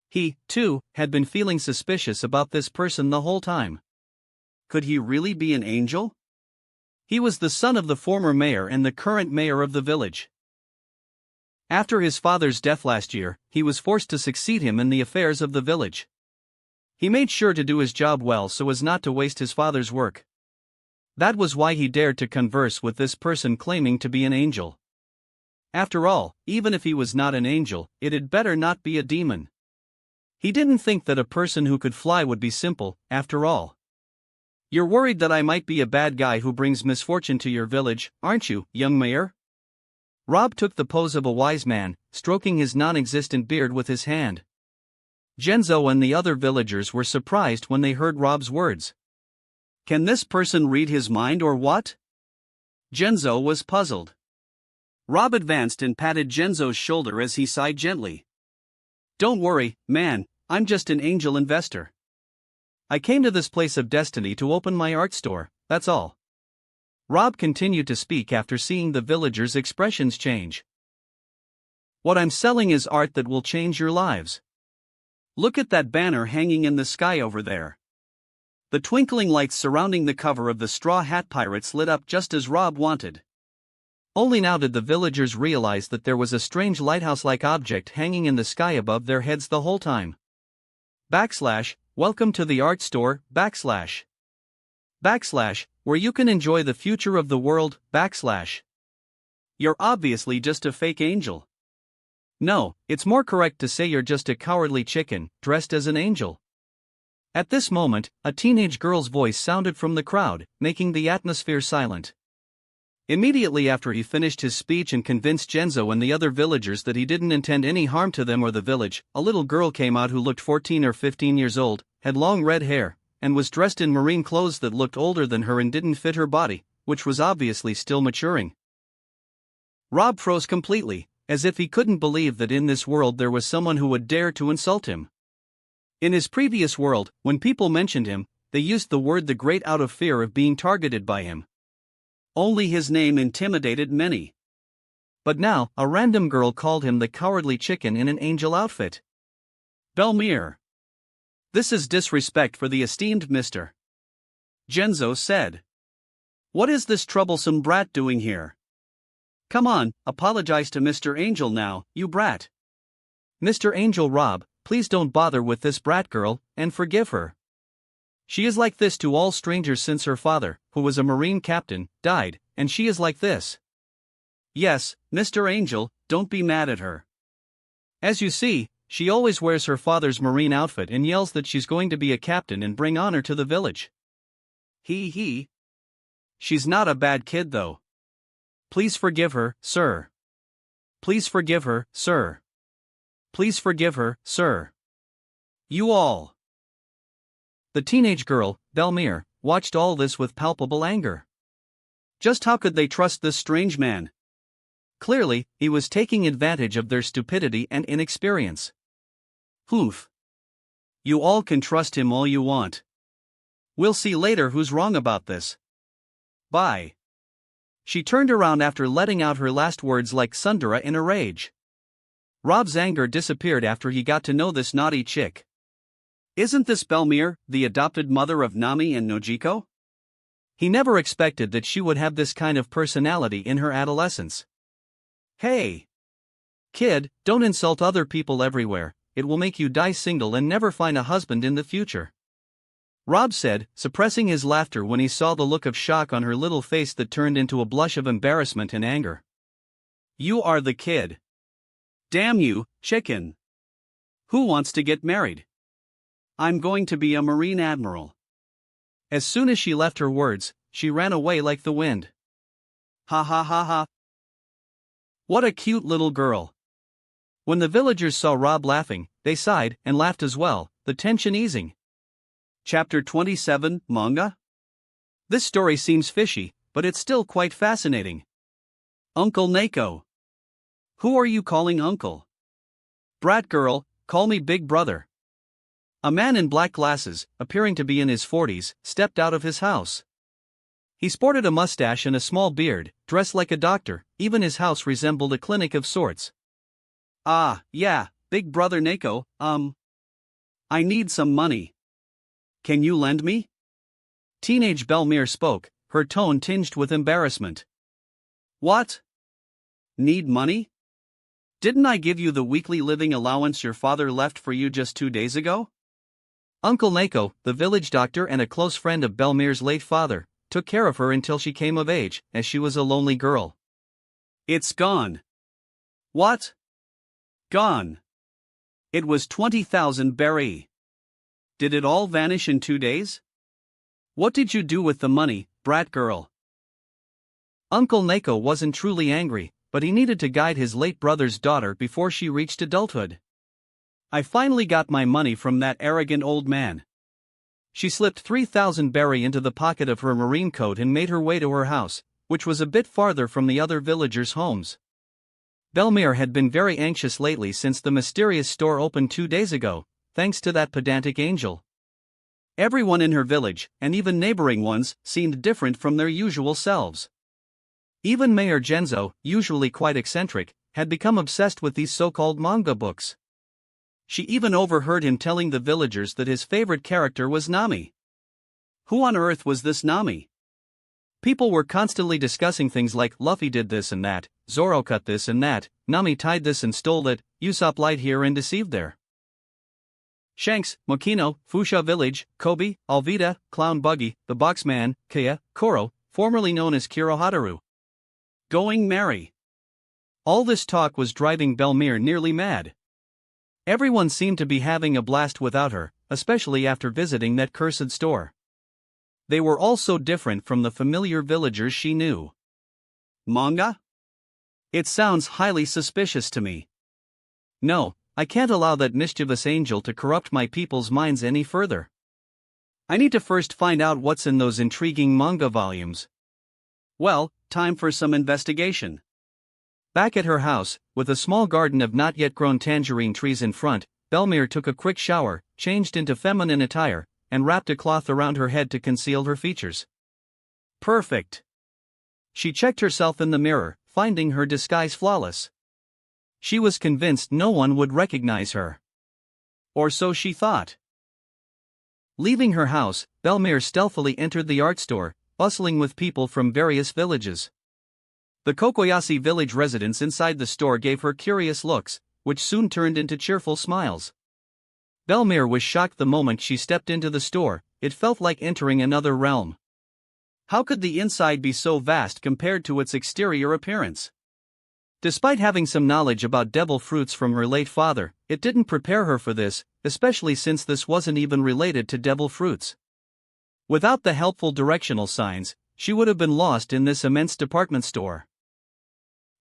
He, too, had been feeling suspicious about this person the whole time. Could he really be an angel? He was the son of the former mayor and the current mayor of the village. After his father's death last year, he was forced to succeed him in the affairs of the village. He made sure to do his job well so as not to waste his father's work. That was why he dared to converse with this person claiming to be an angel. After all, even if he was not an angel, it had better not be a demon. He didn't think that a person who could fly would be simple, after all. You're worried that I might be a bad guy who brings misfortune to your village, aren't you, young mayor? Rob took the pose of a wise man, stroking his non-existent beard with his hand. Genzo and the other villagers were surprised when they heard Rob's words. Can this person read his mind or what? Genzo was puzzled. Rob advanced and patted Genzo's shoulder as he sighed gently. Don't worry, man, I'm just an angel investor. I came to this place of destiny to open my art store, that's all. Rob continued to speak after seeing the villagers' expressions change. What I'm selling is art that will change your lives. Look at that banner hanging in the sky over there. The twinkling lights surrounding the cover of the Straw Hat Pirates lit up just as Rob wanted. Only now did the villagers realize that there was a strange lighthouse-like object hanging in the sky above their heads the whole time. Welcome to the art store, where you can enjoy the future of the world, You're obviously just a fake angel. No, it's more correct to say you're just a cowardly chicken, dressed as an angel. At this moment, a teenage girl's voice sounded from the crowd, making the atmosphere silent. Immediately after he finished his speech and convinced Genzo and the other villagers that he didn't intend any harm to them or the village, a little girl came out who looked 14 or 15 years old, had long red hair, and was dressed in marine clothes that looked older than her and didn't fit her body, which was obviously still maturing. Rob froze completely, as if he couldn't believe that in this world there was someone who would dare to insult him. In his previous world, when people mentioned him, they used the word the Great out of fear of being targeted by him. Only his name intimidated many. But now, a random girl called him the cowardly chicken in an angel outfit. Belmere. This is disrespect for the esteemed Mr. Genzo said. What is this troublesome brat doing here? Come on, apologize to Mr. Angel now, you brat. Mr. Angel Rob, please don't bother with this brat girl, and forgive her. She is like this to all strangers since her father, who was a Marine captain, died, and she is like this. Yes, Mr. Angel, don't be mad at her. As you see, she always wears her father's Marine outfit and yells that she's going to be a captain and bring honor to the village. He. She's not a bad kid though. Please forgive her, sir. Please forgive her, sir. Please forgive her, sir. You all. The teenage girl, Belmere, watched all this with palpable anger. Just how could they trust this strange man? Clearly, he was taking advantage of their stupidity and inexperience. Oof. You all can trust him all you want. We'll see later who's wrong about this. Bye. She turned around after letting out her last words like Sundara in a rage. Rob's anger disappeared after he got to know this naughty chick. Isn't this Belmere, the adopted mother of Nami and Nojiko? He never expected that she would have this kind of personality in her adolescence. Hey! Kid, don't insult other people everywhere, it will make you die single and never find a husband in the future. Rob said, suppressing his laughter when he saw the look of shock on her little face that turned into a blush of embarrassment and anger. You are the kid. Damn you, chicken. Who wants to get married? I'm going to be a Marine Admiral. As soon as she left her words, she ran away like the wind. Ha ha ha ha. What a cute little girl. When the villagers saw Rob laughing, they sighed and laughed as well, the tension easing. Chapter 27, Manga? This story seems fishy, but it's still quite fascinating. Uncle Neko. Who are you calling uncle? Brat girl, call me big brother. A man in black glasses, appearing to be in his 40s, stepped out of his house. He sported a mustache and a small beard, dressed like a doctor, even his house resembled a clinic of sorts. Ah, yeah, big brother Neko, I need some money. Can you lend me? Teenage Belmere spoke, her tone tinged with embarrassment. What? Need money? Didn't I give you the weekly living allowance your father left for you just 2 days ago? Uncle Neko, the village doctor and a close friend of Belmere's late father, took care of her until she came of age, as she was a lonely girl. It's gone. What? Gone. It was 20,000 berry. Did it all vanish in 2 days? What did you do with the money, brat girl? Uncle Neko wasn't truly angry, but he needed to guide his late brother's daughter before she reached adulthood. I finally got my money from that arrogant old man. She slipped 3,000 berry into the pocket of her marine coat and made her way to her house, which was a bit farther from the other villagers' homes. Belmere had been very anxious lately since the mysterious store opened 2 days ago, thanks to that pedantic angel. Everyone in her village, and even neighboring ones, seemed different from their usual selves. Even Mayor Genzo, usually quite eccentric, had become obsessed with these so-called manga books. She even overheard him telling the villagers that his favorite character was Nami. Who on earth was this Nami? People were constantly discussing things like Luffy did this and that, Zoro cut this and that, Nami tied this and stole that, Usopp lied here and deceived there. Shanks, Mokino, Fusha Village, Kobe, Alvida, Clown Buggy, the Boxman, Kaya, Koro, formerly known as Kurohataru. Going merry. All this talk was driving Belmere nearly mad. Everyone seemed to be having a blast without her, especially after visiting that cursed store. They were all so different from the familiar villagers she knew. Manga? It sounds highly suspicious to me. No, I can't allow that mischievous angel to corrupt my people's minds any further. I need to first find out what's in those intriguing manga volumes. Well, time for some investigation. Back at her house, with a small garden of not yet grown tangerine trees in front, Belmere took a quick shower, changed into feminine attire, and wrapped a cloth around her head to conceal her features. Perfect. She checked herself in the mirror, finding her disguise flawless. She was convinced no one would recognize her. Or so she thought. Leaving her house, Belmere stealthily entered the art store, bustling with people from various villages. The Kokoyashi village residents inside the store gave her curious looks, which soon turned into cheerful smiles. Belmere was shocked the moment she stepped into the store. It felt like entering another realm. How could the inside be so vast compared to its exterior appearance? Despite having some knowledge about devil fruits from her late father, it didn't prepare her for this, especially since this wasn't even related to devil fruits. Without the helpful directional signs, she would have been lost in this immense department store.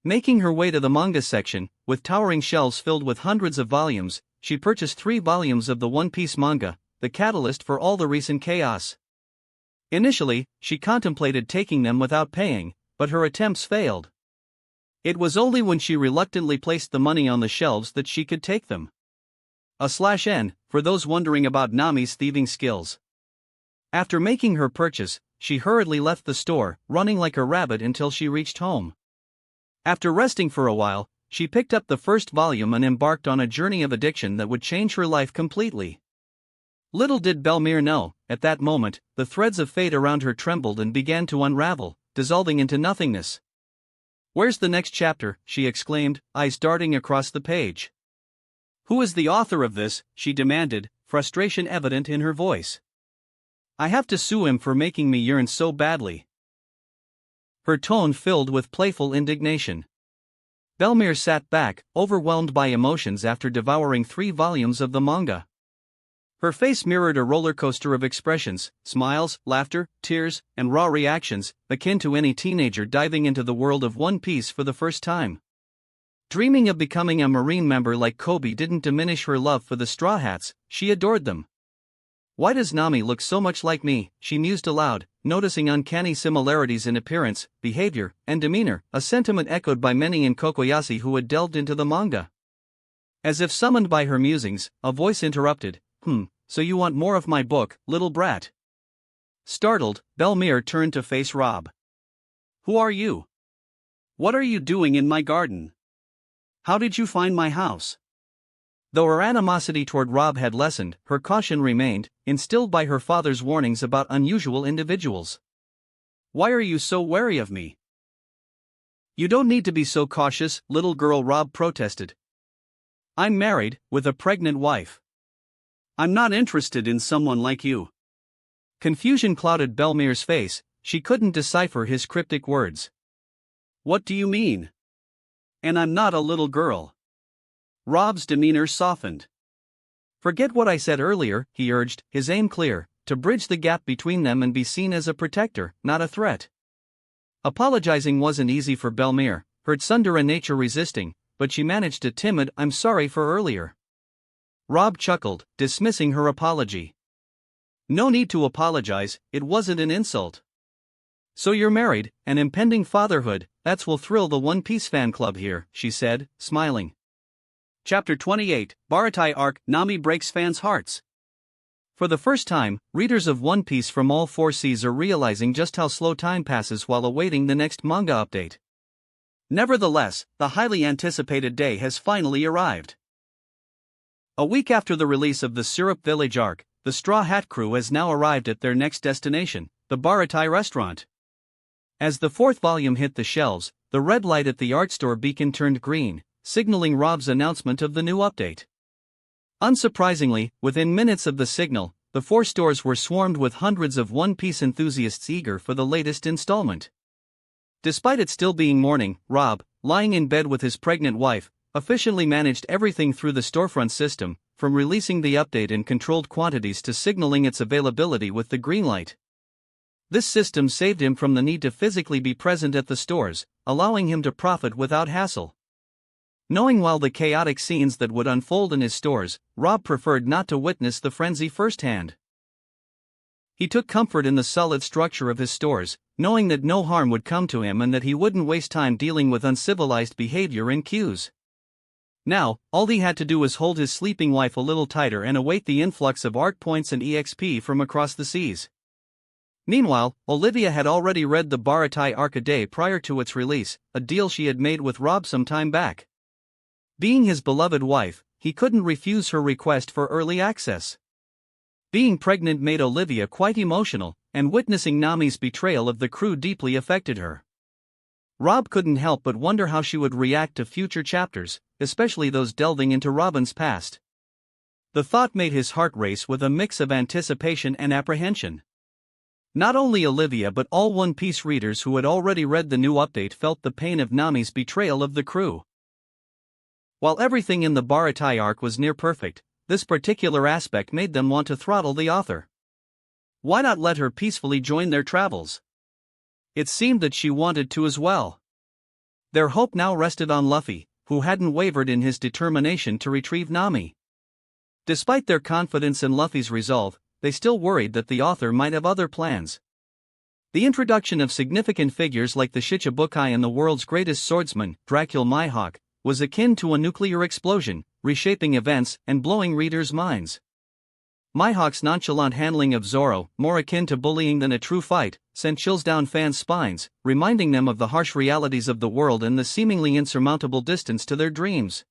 Making her way to the manga section, with towering shelves filled with hundreds of volumes, she purchased 3 volumes of the One Piece manga, the catalyst for all the recent chaos. Initially, she contemplated taking them without paying, but her attempts failed. It was only when she reluctantly placed the money on the shelves that she could take them. /N, for those wondering about Nami's thieving skills. After making her purchase, she hurriedly left the store, running like a rabbit until she reached home. After resting for a while, she picked up the first volume and embarked on a journey of addiction that would change her life completely. Little did Belmere know, at that moment, the threads of fate around her trembled and began to unravel, dissolving into nothingness. "Where's the next chapter?" she exclaimed, eyes darting across the page. "Who is the author of this?" she demanded, frustration evident in her voice. "I have to sue him for making me yearn so badly." Her tone filled with playful indignation. Belmere sat back, overwhelmed by emotions after devouring 3 volumes of the manga. Her face mirrored a roller coaster of expressions, smiles, laughter, tears, and raw reactions, akin to any teenager diving into the world of One Piece for the first time. Dreaming of becoming a Marine member like Kobe didn't diminish her love for the Straw Hats, she adored them. "Why does Nami look so much like me?" she mused aloud, noticing uncanny similarities in appearance, behavior, and demeanor, a sentiment echoed by many in Kokoyashi who had delved into the manga. As if summoned by her musings, a voice interrupted, "So you want more of my book, little brat?" Startled, Belmere turned to face Rob. "Who are you? What are you doing in my garden? How did you find my house?" Though her animosity toward Rob had lessened, her caution remained, instilled by her father's warnings about unusual individuals. "Why are you so wary of me?" "You don't need to be so cautious, little girl," Rob protested. "I'm married, with a pregnant wife. I'm not interested in someone like you." Confusion clouded Belmere's face. She couldn't decipher his cryptic words. "What do you mean? And I'm not a little girl." Rob's demeanor softened. "Forget what I said earlier," he urged, his aim clear, to bridge the gap between them and be seen as a protector, not a threat. Apologizing wasn't easy for Belmere, her tsundere nature resisting, but she managed a timid "I'm sorry for earlier." Rob chuckled, dismissing her apology. "No need to apologize, it wasn't an insult. So you're married, and impending fatherhood, that's will thrill the One Piece fan club here," she said, smiling. Chapter 28, Baratai Arc, Nami breaks fans' hearts. For the first time, readers of One Piece from all 4 seas are realizing just how slow time passes while awaiting the next manga update. Nevertheless, the highly anticipated day has finally arrived. A week after the release of the Syrup Village arc, the Straw Hat crew has now arrived at their next destination, the Baratai restaurant. As the fourth volume hit the shelves, the red light at the art store beacon turned green, signaling Rob's announcement of the new update. Unsurprisingly, within minutes of the signal, the four stores were swarmed with hundreds of One Piece enthusiasts eager for the latest installment. Despite it still being morning, Rob, lying in bed with his pregnant wife, efficiently managed everything through the storefront system, from releasing the update in controlled quantities to signaling its availability with the green light. This system saved him from the need to physically be present at the stores, allowing him to profit without hassle. Knowing well the chaotic scenes that would unfold in his stores, Rob preferred not to witness the frenzy firsthand. He took comfort in the solid structure of his stores, knowing that no harm would come to him and that he wouldn't waste time dealing with uncivilized behavior in queues. Now, all he had to do was hold his sleeping wife a little tighter and await the influx of art points and EXP from across the seas. Meanwhile, Olivia had already read the Baratai arc a day prior to its release, a deal she had made with Rob some time back. Being his beloved wife, he couldn't refuse her request for early access. Being pregnant made Olivia quite emotional, and witnessing Nami's betrayal of the crew deeply affected her. Rob couldn't help but wonder how she would react to future chapters, especially those delving into Robin's past. The thought made his heart race with a mix of anticipation and apprehension. Not only Olivia but all One Piece readers who had already read the new update felt the pain of Nami's betrayal of the crew. While everything in the Baratai arc was near perfect, this particular aspect made them want to throttle the author. Why not let her peacefully join their travels? It seemed that she wanted to as well. Their hope now rested on Luffy, who hadn't wavered in his determination to retrieve Nami. Despite their confidence in Luffy's resolve, they still worried that the author might have other plans. The introduction of significant figures like the Shichibukai and the world's greatest swordsman, Dracula Mihawk, was akin to a nuclear explosion, reshaping events and blowing readers' minds. Mihawk's nonchalant handling of Zoro, more akin to bullying than a true fight, sent chills down fans' spines, reminding them of the harsh realities of the world and the seemingly insurmountable distance to their dreams.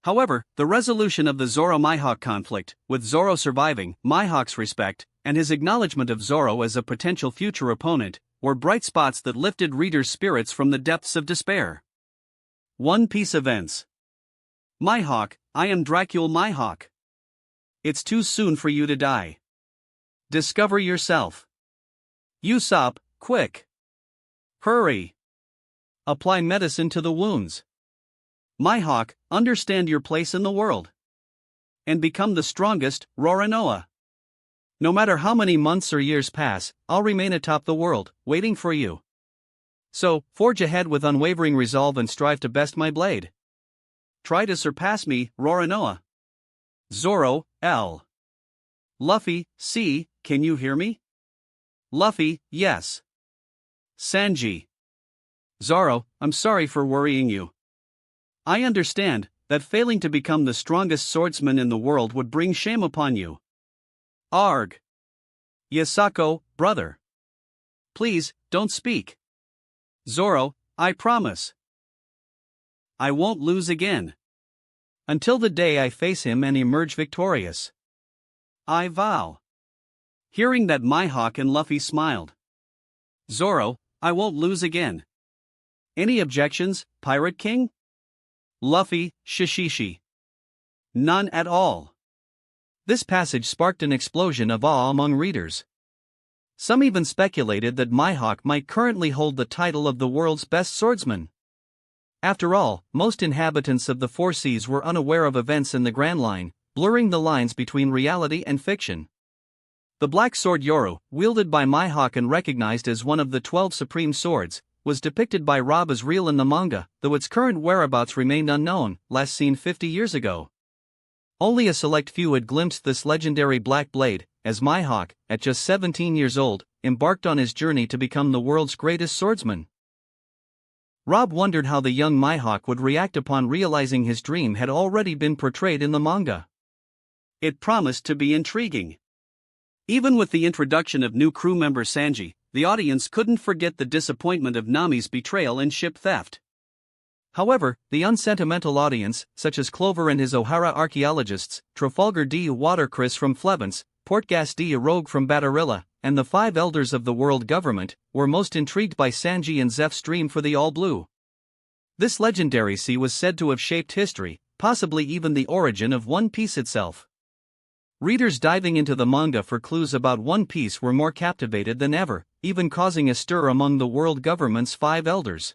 However, the resolution of the Zoro-Mihawk conflict, with Zoro surviving, Mihawk's respect, and his acknowledgement of Zoro as a potential future opponent, were bright spots that lifted readers' spirits from the depths of despair. One Piece events. Mihawk, I am Dracula Mihawk. It's too soon for you to die. Discover yourself. Usopp, quick. Hurry. Apply medicine to the wounds. Mihawk, understand your place in the world. And become the strongest, Roronoa. No matter how many months or years pass, I'll remain atop the world, waiting for you. So, forge ahead with unwavering resolve and strive to best my blade. Try to surpass me, Roronoa. Zoro, L. Luffy, C, can you hear me? Luffy, yes. Sanji. Zoro, I'm sorry for worrying you. I understand that failing to become the strongest swordsman in the world would bring shame upon you. Arg. Yasako, brother. Please, don't speak. Zoro, I promise. I won't lose again. Until the day I face him and emerge victorious. I vow. Hearing that, Mihawk and Luffy smiled. Zoro, I won't lose again. Any objections, Pirate King? Luffy, Shishishi. None at all. This passage sparked an explosion of awe among readers. Some even speculated that Mihawk might currently hold the title of the world's best swordsman. After all, most inhabitants of the Four Seas were unaware of events in the Grand Line, blurring the lines between reality and fiction. The Black Sword Yoru, wielded by Mihawk and recognized as one of the 12 supreme swords, was depicted by Rob as real in the manga, though its current whereabouts remained unknown, last seen 50 years ago. Only a select few had glimpsed this legendary black blade, as Mihawk, at just 17 years old, embarked on his journey to become the world's greatest swordsman. Rob wondered how the young Mihawk would react upon realizing his dream had already been portrayed in the manga. It promised to be intriguing. Even with the introduction of new crew member Sanji, the audience couldn't forget the disappointment of Nami's betrayal and ship theft. However, the unsentimental audience, such as Clover and his O'Hara archaeologists, Trafalgar D. Watercress from Flevance, Portgas D. Rogue from Batarilla, and the 5 elders of the world government, were most intrigued by Sanji and Zeph's dream for the All Blue. This legendary sea was said to have shaped history, possibly even the origin of One Piece itself. Readers diving into the manga for clues about One Piece were more captivated than ever, even causing a stir among the world government's 5 elders.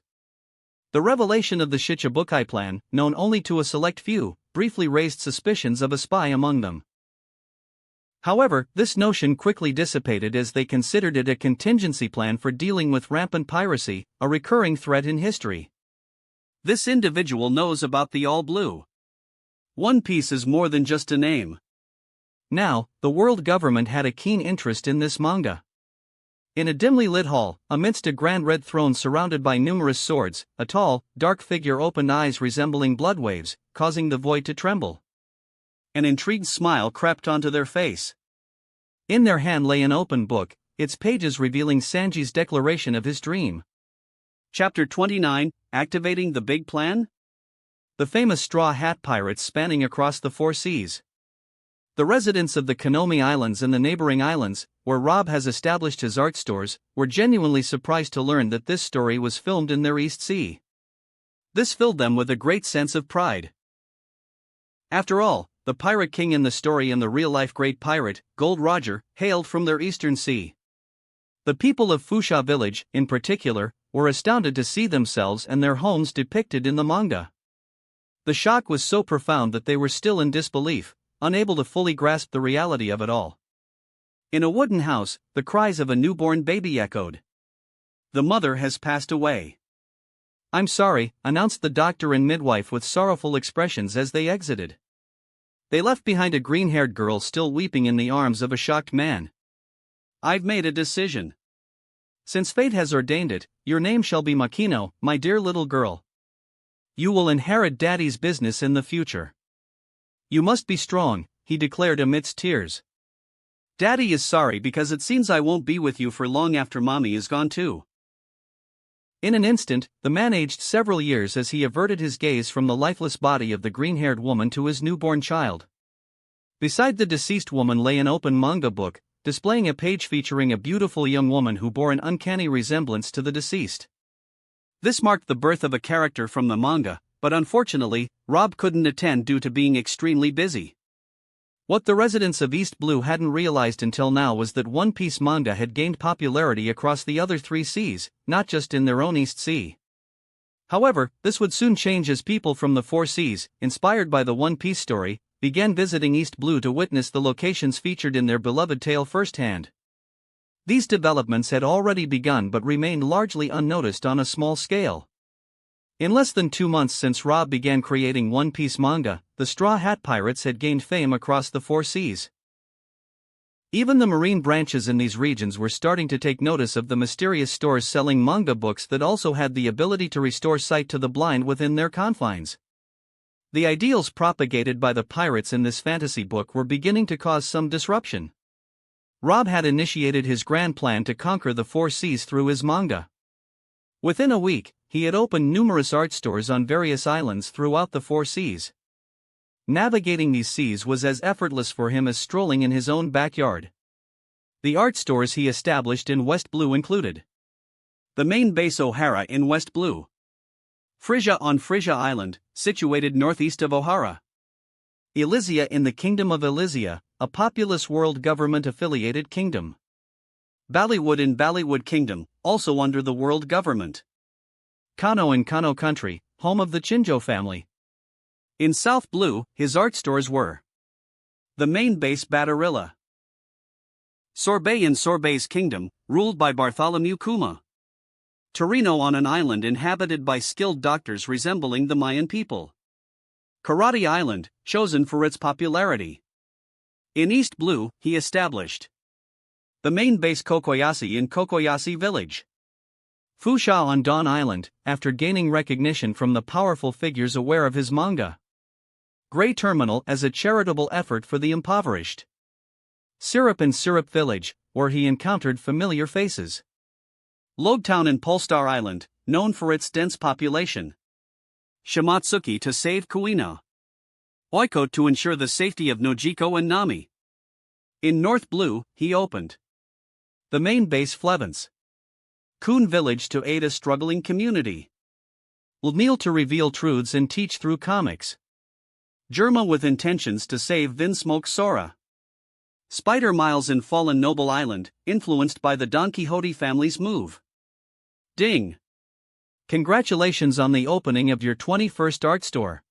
The revelation of the Shichibukai plan, known only to a select few, briefly raised suspicions of a spy among them. However, this notion quickly dissipated as they considered it a contingency plan for dealing with rampant piracy, a recurring threat in history. This individual knows about the All Blue. One Piece is more than just a name. Now, the world government had a keen interest in this manga. In a dimly lit hall, amidst a grand red throne surrounded by numerous swords, a tall, dark figure opened eyes resembling blood waves, causing the void to tremble. An intrigued smile crept onto their face. In their hand lay an open book, its pages revealing Sanji's declaration of his dream. Chapter 29, Activating the Big Plan? The famous Straw Hat Pirates spanning across the 4 seas. The residents of the Konomi Islands and the neighboring islands, where Rob has established his art stores, were genuinely surprised to learn that this story was filmed in their East Sea. This filled them with a great sense of pride. After all, the Pirate King in the story and the real-life Great Pirate, Gold Roger, hailed from their eastern sea. The people of Fusha Village, in particular, were astounded to see themselves and their homes depicted in the manga. The shock was so profound that they were still in disbelief, unable to fully grasp the reality of it all. In a wooden house, the cries of a newborn baby echoed. The mother has passed away. "I'm sorry," announced the doctor and midwife with sorrowful expressions as they exited. They left behind a green-haired girl still weeping in the arms of a shocked man. "I've made a decision. Since fate has ordained it, your name shall be Makino, my dear little girl. You will inherit Daddy's business in the future. You must be strong," he declared amidst tears. "Daddy is sorry because it seems I won't be with you for long after Mommy is gone too." In an instant, the man aged several years as he averted his gaze from the lifeless body of the green-haired woman to his newborn child. Beside the deceased woman lay an open manga book, displaying a page featuring a beautiful young woman who bore an uncanny resemblance to the deceased. This marked the birth of a character from the manga, but unfortunately, Rob couldn't attend due to being extremely busy. What the residents of East Blue hadn't realized until now was that One Piece manga had gained popularity across the other 3 seas, not just in their own East Sea. However, this would soon change as people from the 4 seas, inspired by the One Piece story, began visiting East Blue to witness the locations featured in their beloved tale firsthand. These developments had already begun but remained largely unnoticed on a small scale. In less than 2 months since Rob began creating One Piece manga, the Straw Hat Pirates had gained fame across the 4 seas. Even the marine branches in these regions were starting to take notice of the mysterious stores selling manga books that also had the ability to restore sight to the blind within their confines. The ideals propagated by the pirates in this fantasy book were beginning to cause some disruption. Rob had initiated his grand plan to conquer the 4 seas through his manga. Within a week, he had opened numerous art stores on various islands throughout the 4 seas. Navigating these seas was as effortless for him as strolling in his own backyard. The art stores he established in West Blue included the main base O'Hara in West Blue, Frisia on Frisia Island, situated northeast of O'Hara, Elysia in the Kingdom of Elysia, a populous world government-affiliated kingdom, Ballywood in Ballywood Kingdom, also under the world government, Kano in Kano Country, home of the Chinjo family. In South Blue, his art stores were the main base Batarilla, Sorbet in Sorbet's Kingdom, ruled by Bartholomew Kuma, Torino on an island inhabited by skilled doctors resembling the Mayan people, Karate Island, chosen for its popularity. In East Blue, he established the main base Kokoyasi in Kokoyasi Village, Fusha on Dawn Island, after gaining recognition from the powerful figures aware of his manga, Grey Terminal as a charitable effort for the impoverished, Syrup in Syrup Village, where he encountered familiar faces, Logtown in Polestar Island, known for its dense population, Shimatsuki to save Kuina. Oiko to ensure the safety of Nojiko and Nami. In North Blue, he opened the main base Flevens. Kun Village to aid a struggling community. Lmeal to reveal truths and teach through comics. Germa with intentions to save Vinsmoke Sora. Spider Miles in Fallen Noble Island, influenced by the Don Quixote family's move. Ding! Congratulations on the opening of your 21st art store.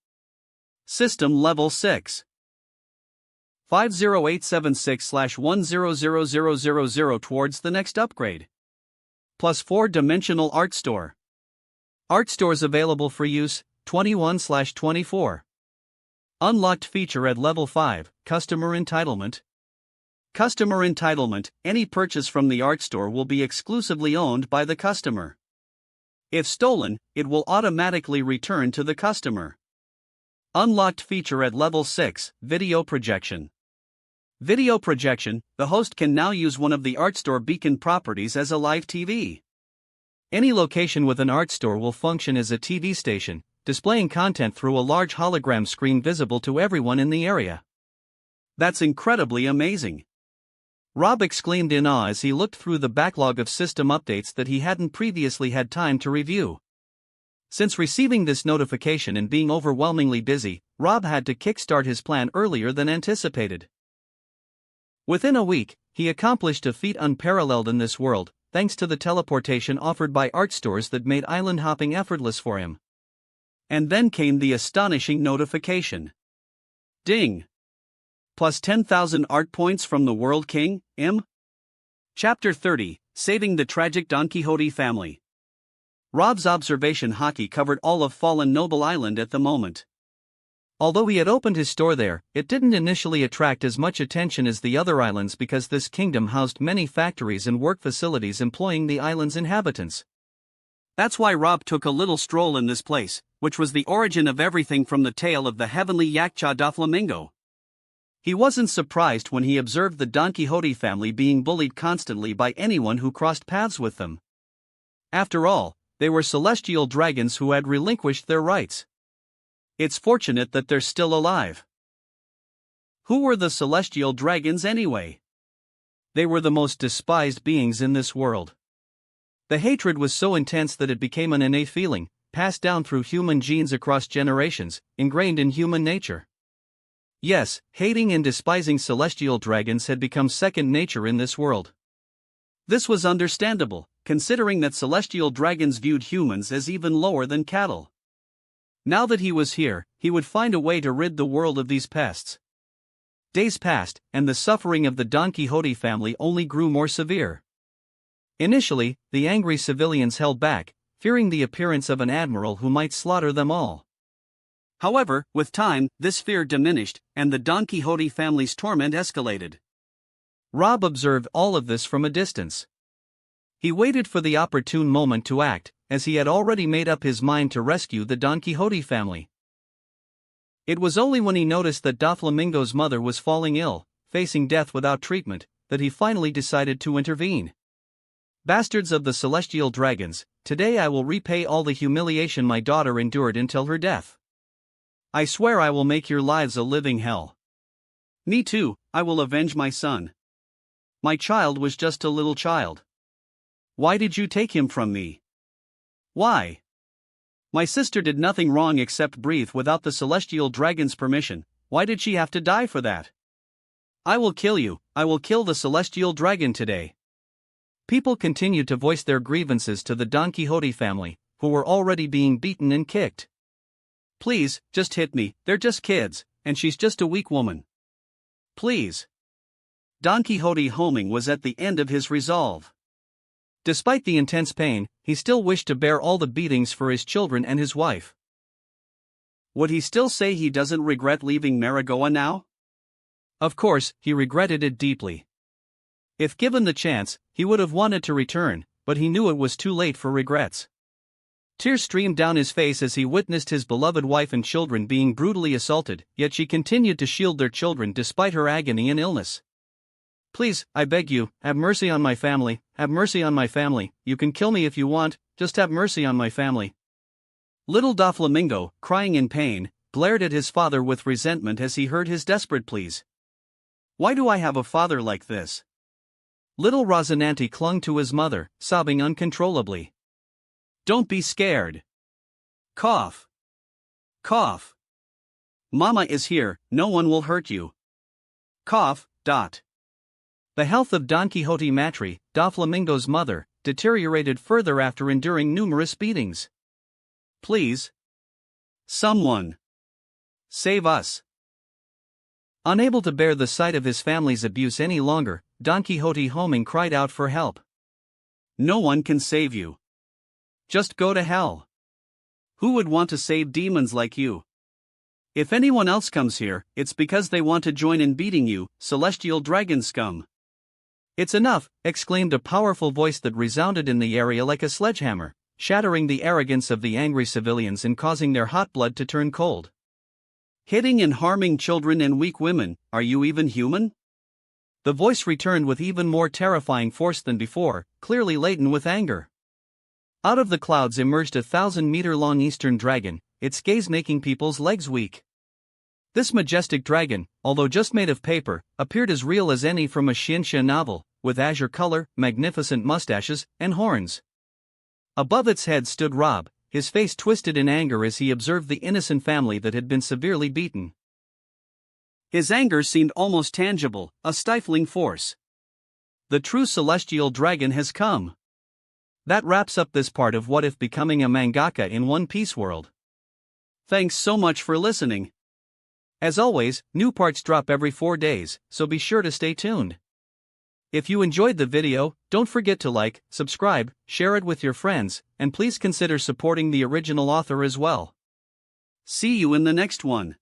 System Level 6. 50876/100000 towards the next upgrade. Plus 4-dimensional art store. Art stores available for use, 21/24. Unlocked feature at level 5, Customer Entitlement. Customer Entitlement, any purchase from the art store will be exclusively owned by the customer. If stolen, it will automatically return to the customer. Unlocked feature at level 6, Video Projection. Video projection, the host can now use one of the art store beacon properties as a live TV. Any location with an art store will function as a TV station, displaying content through a large hologram screen visible to everyone in the area. That's incredibly amazing. Rob exclaimed in awe as he looked through the backlog of system updates that he hadn't previously had time to review. Since receiving this notification and being overwhelmingly busy, Rob had to kickstart his plan earlier than anticipated. Within a week, he accomplished a feat unparalleled in this world, thanks to the teleportation offered by art stores that made island hopping effortless for him. And then came the astonishing notification. Ding! Plus 10,000 art points from the World King, M. Chapter 30, Saving the Tragic Don Quixote Family. Rob's observation hockey covered all of Fallen Noble Island at the moment. Although he had opened his store there, it didn't initially attract as much attention as the other islands because this kingdom housed many factories and work facilities employing the island's inhabitants. That's why Rob took a little stroll in this place, which was the origin of everything from the tale of the heavenly Yakcha da Flamingo. He wasn't surprised when he observed the Don Quixote family being bullied constantly by anyone who crossed paths with them. After all, they were celestial dragons who had relinquished their rights. It's fortunate that they're still alive. Who were the celestial dragons anyway? They were the most despised beings in this world. The hatred was so intense that it became an innate feeling, passed down through human genes across generations, ingrained in human nature. Yes, hating and despising celestial dragons had become second nature in this world. This was understandable, considering that celestial dragons viewed humans as even lower than cattle. Now that he was here, he would find a way to rid the world of these pests. Days passed, and the suffering of the Don Quixote family only grew more severe. Initially, the angry civilians held back, fearing the appearance of an admiral who might slaughter them all. However, with time, this fear diminished, and the Don Quixote family's torment escalated. Rob observed all of this from a distance. He waited for the opportune moment to act, as he had already made up his mind to rescue the Don Quixote family. It was only when he noticed that Doflamingo's mother was falling ill, facing death without treatment, that he finally decided to intervene. Bastards of the celestial dragons, today I will repay all the humiliation my daughter endured until her death. I swear I will make your lives a living hell. Me too, I will avenge my son. My child was just a little child. Why did you take him from me? Why? My sister did nothing wrong except breathe without the celestial dragon's permission. Why did she have to die for that? I will kill you, I will kill the celestial dragon today. People continued to voice their grievances to the Don Quixote family, who were already being beaten and kicked. Please, just hit me, they're just kids, and she's just a weak woman. Please. Don Quixote homing was at the end of his resolve. Despite the intense pain, he still wished to bear all the beatings for his children and his wife. Would he still say he doesn't regret leaving Marigoa now? Of course, he regretted it deeply. If given the chance, he would have wanted to return, but he knew it was too late for regrets. Tears streamed down his face as he witnessed his beloved wife and children being brutally assaulted, yet she continued to shield their children despite her agony and illness. Please, I beg you, have mercy on my family, have mercy on my family, you can kill me if you want, just have mercy on my family. Little Doflamingo, crying in pain, glared at his father with resentment as he heard his desperate pleas. "Why do I have a father like this?" Little Rosinante clung to his mother, sobbing uncontrollably. "Don't be scared. Cough. Cough. Mama is here, no one will hurt you. Cough. Dot." The health of Don Quixote Matri, Doflamingo's mother, deteriorated further after enduring numerous beatings. "Please. Someone. Save us." Unable to bear the sight of his family's abuse any longer, Don Quixote homing cried out for help. "No one can save you. Just go to hell. Who would want to save demons like you? If anyone else comes here, it's because they want to join in beating you, celestial dragon scum." "It's enough," exclaimed a powerful voice that resounded in the area like a sledgehammer, shattering the arrogance of the angry civilians and causing their hot blood to turn cold. "Hitting and harming children and weak women, are you even human?" The voice returned with even more terrifying force than before, clearly laden with anger. Out of the clouds emerged a 1,000-meter-long eastern dragon, its gaze making people's legs weak. This majestic dragon, although just made of paper, appeared as real as any from a Xianxia novel, with azure color, magnificent mustaches, and horns. Above its head stood Rob, his face twisted in anger as he observed the innocent family that had been severely beaten. His anger seemed almost tangible, a stifling force. The true celestial dragon has come. That wraps up this part of What If Becoming a Mangaka in One Piece World. Thanks so much for listening. As always, new parts drop every 4 days, so be sure to stay tuned. If you enjoyed the video, don't forget to like, subscribe, share it with your friends, and please consider supporting the original author as well. See you in the next one.